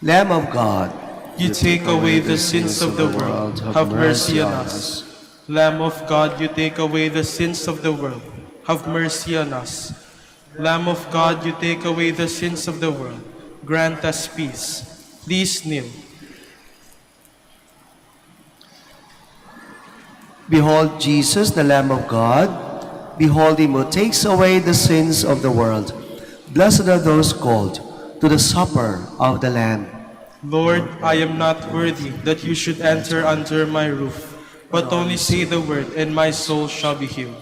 Lamb of God, You take away the sins of the world, have mercy on us. Lamb of God, you take away the sins of the world, have mercy on us. Lamb of God, you take away the sins of the world, grant us peace. Please kneel. behold Jesus, the Lamb of God. Behold him who takes away the sins of the world. Blessed are those called to the supper of the Lamb. Lord, I am not worthy that you should enter under my roof, but only say the word, and my soul shall be healed.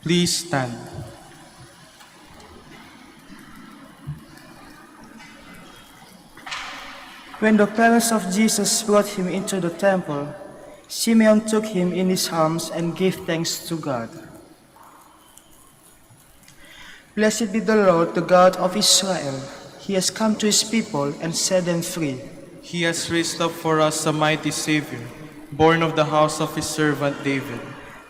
Please stand. When the parents of Jesus brought him into the temple, Simeon took him in his arms and gave thanks to God. Blessed be the Lord, the God of Israel. He has come to his people and set them free. He has raised up for us a mighty Savior, born of the house of his servant David.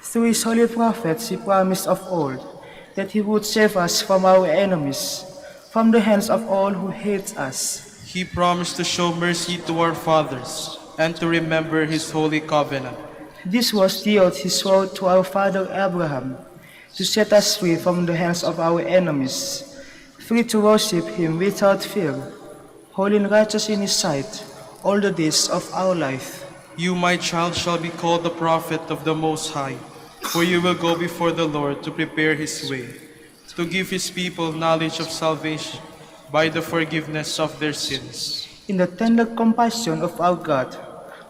Through his holy prophets he promised of old that he would save us from our enemies, from the hands of all who hate us. He promised to show mercy to our fathers and to remember his holy covenant. This was the oath he swore to our father Abraham, to set us free from the hands of our enemies, free to worship him without fear, holy and righteous in his sight, all the days of our life. You, my child, shall be called the prophet of the Most High, for you will go before the Lord to prepare his way, to give his people knowledge of salvation by the forgiveness of their sins. In the tender compassion of our God,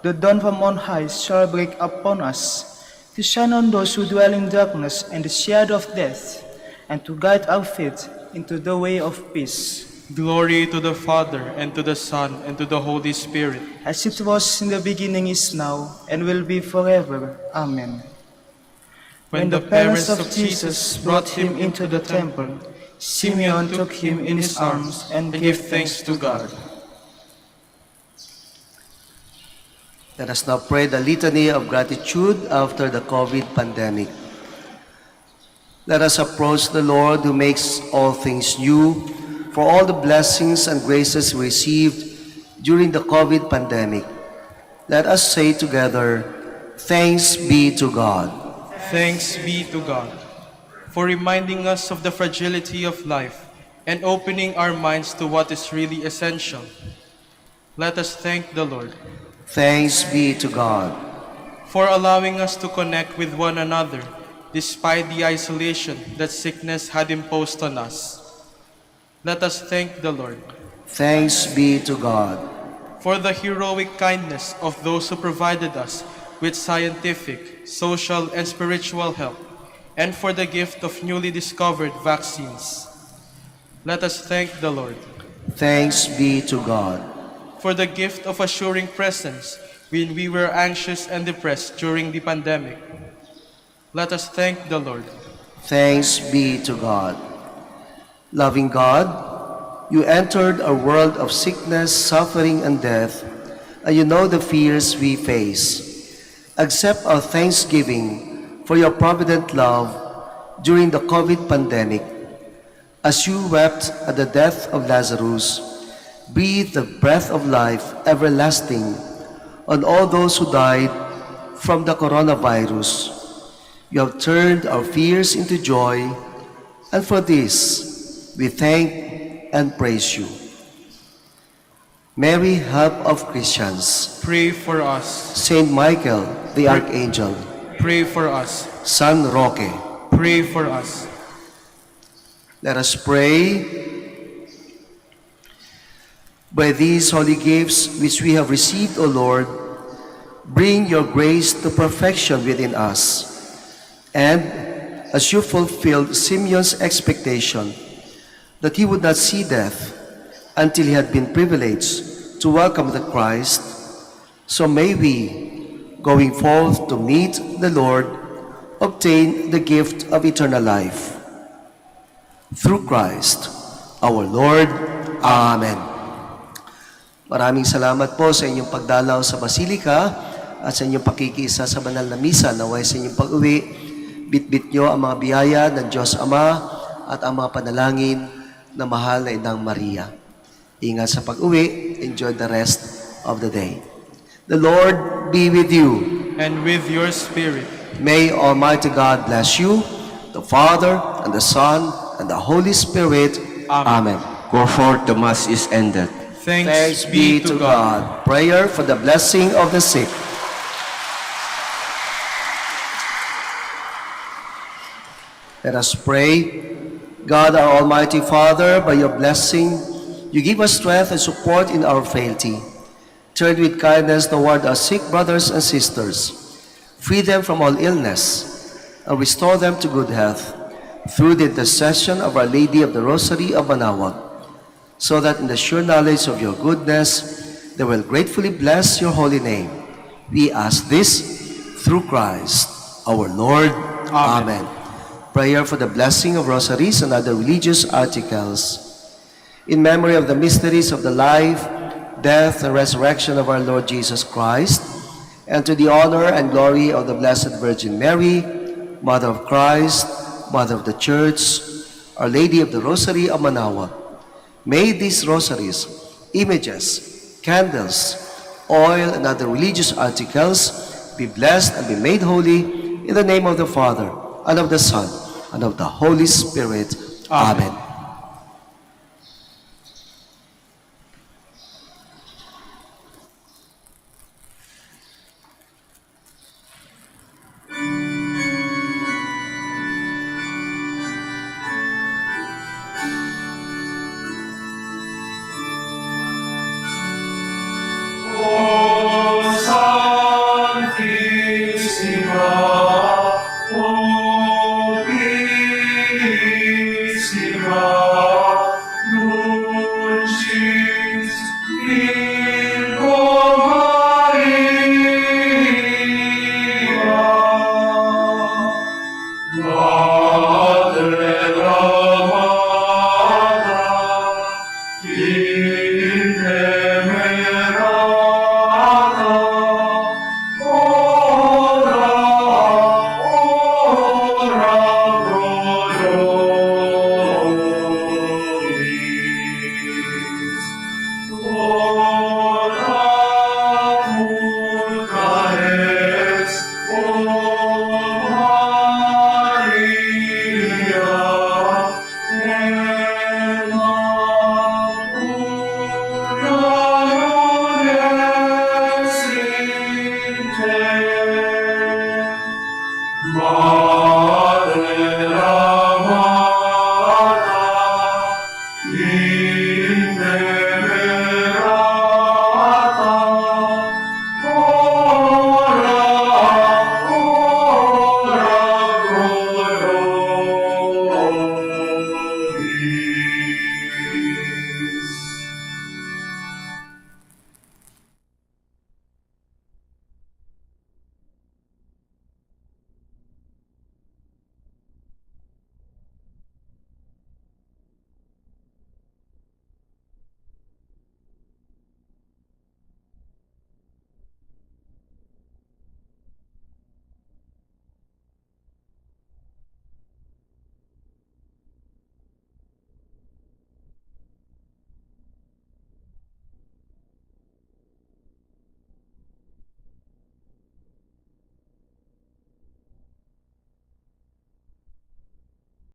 the dawn from on high shall break upon us, to shine on those who dwell in darkness and the shadow of death, and to guide our feet into the way of peace. Glory to the Father, and to the Son, and to the Holy Spirit. As it was in the beginning, is now, and will be forever. Amen. When the parents of Jesus brought him into the temple, Simeon took him in his arms and gave thanks to God. Let us now pray the litany of gratitude after the COVID pandemic. Let us approach the Lord who makes all things new for all the blessings and graces received during the COVID pandemic. Let us say together, thanks be to God. Thanks be to God for reminding us of the fragility of life and opening our minds to what is really essential. Let us thank the Lord. Thanks be to God. For allowing us to connect with one another despite the isolation that sickness had imposed on us. Let us thank the Lord. Thanks be to God. For the heroic kindness of those who provided us with scientific, social, and spiritual help, and for the gift of newly discovered vaccines. Let us thank the Lord. Thanks be to God. For the gift of assuring presence when we were anxious and depressed during the pandemic. Let us thank the Lord. Thanks be to God. Loving God, you entered a world of sickness, suffering, and death, and you know the fears we face. Accept our thanksgiving for your provident love during the COVID pandemic. As you wept at the death of Lazarus, breathe the breath of life everlasting on all those who died from the coronavirus. You have turned our fears into joy, and for this we thank and praise you. Mary, help of Christians. Pray for us. Saint Michael, the Archangel. Pray for us. San Roque. Pray for us. Let us pray. By these holy gifts which we have received, O Lord, bring your grace to perfection within us. And as you fulfilled Simeon's expectation that he would not see death until he had been privileged to welcome the Christ, so may we, going forth to meet the Lord, obtain the gift of eternal life. Through Christ, our Lord. Amen. Maraming salamat po sa inyong pagdalaw sa Basilika at sa inyong pakikiisa sa banal na misa. Naway sa inyong pag-uwi, bitbit nyo ang mga biyaya ng Diyos Ama at ang mga panalangin na mahal na Inang Maria. Ingat sa pag-uwi. Enjoy the rest of the day. The Lord be with you. And with your spirit. May Almighty God bless you, the Father, and the Son, and the Holy Spirit. Amen. Go forth, the Mass is ended. Thanks be to God. Prayer for the blessing of the sick. Let us pray. God, our Almighty Father, by your blessing, you give us strength and support in our frailty. Turn with kindness toward our sick brothers and sisters. Free them from all illness, and restore them to good health through the intercession of Our Lady of the Rosary of Manaoag, so that in the sure knowledge of your goodness, they will gratefully bless your holy name. We ask this through Christ our Lord. Amen. Prayer for the blessing of rosaries and other religious articles. In memory of the mysteries of the life, death, and resurrection of our Lord Jesus Christ, and to the honor and glory of the Blessed Virgin Mary, Mother of Christ, Mother of the Church, Our Lady of the Rosary of Manaoag, may these rosaries, images, candles, oil, and other religious articles be blessed and be made holy in the name of the Father, and of the Son, and of the Holy Spirit. Amen.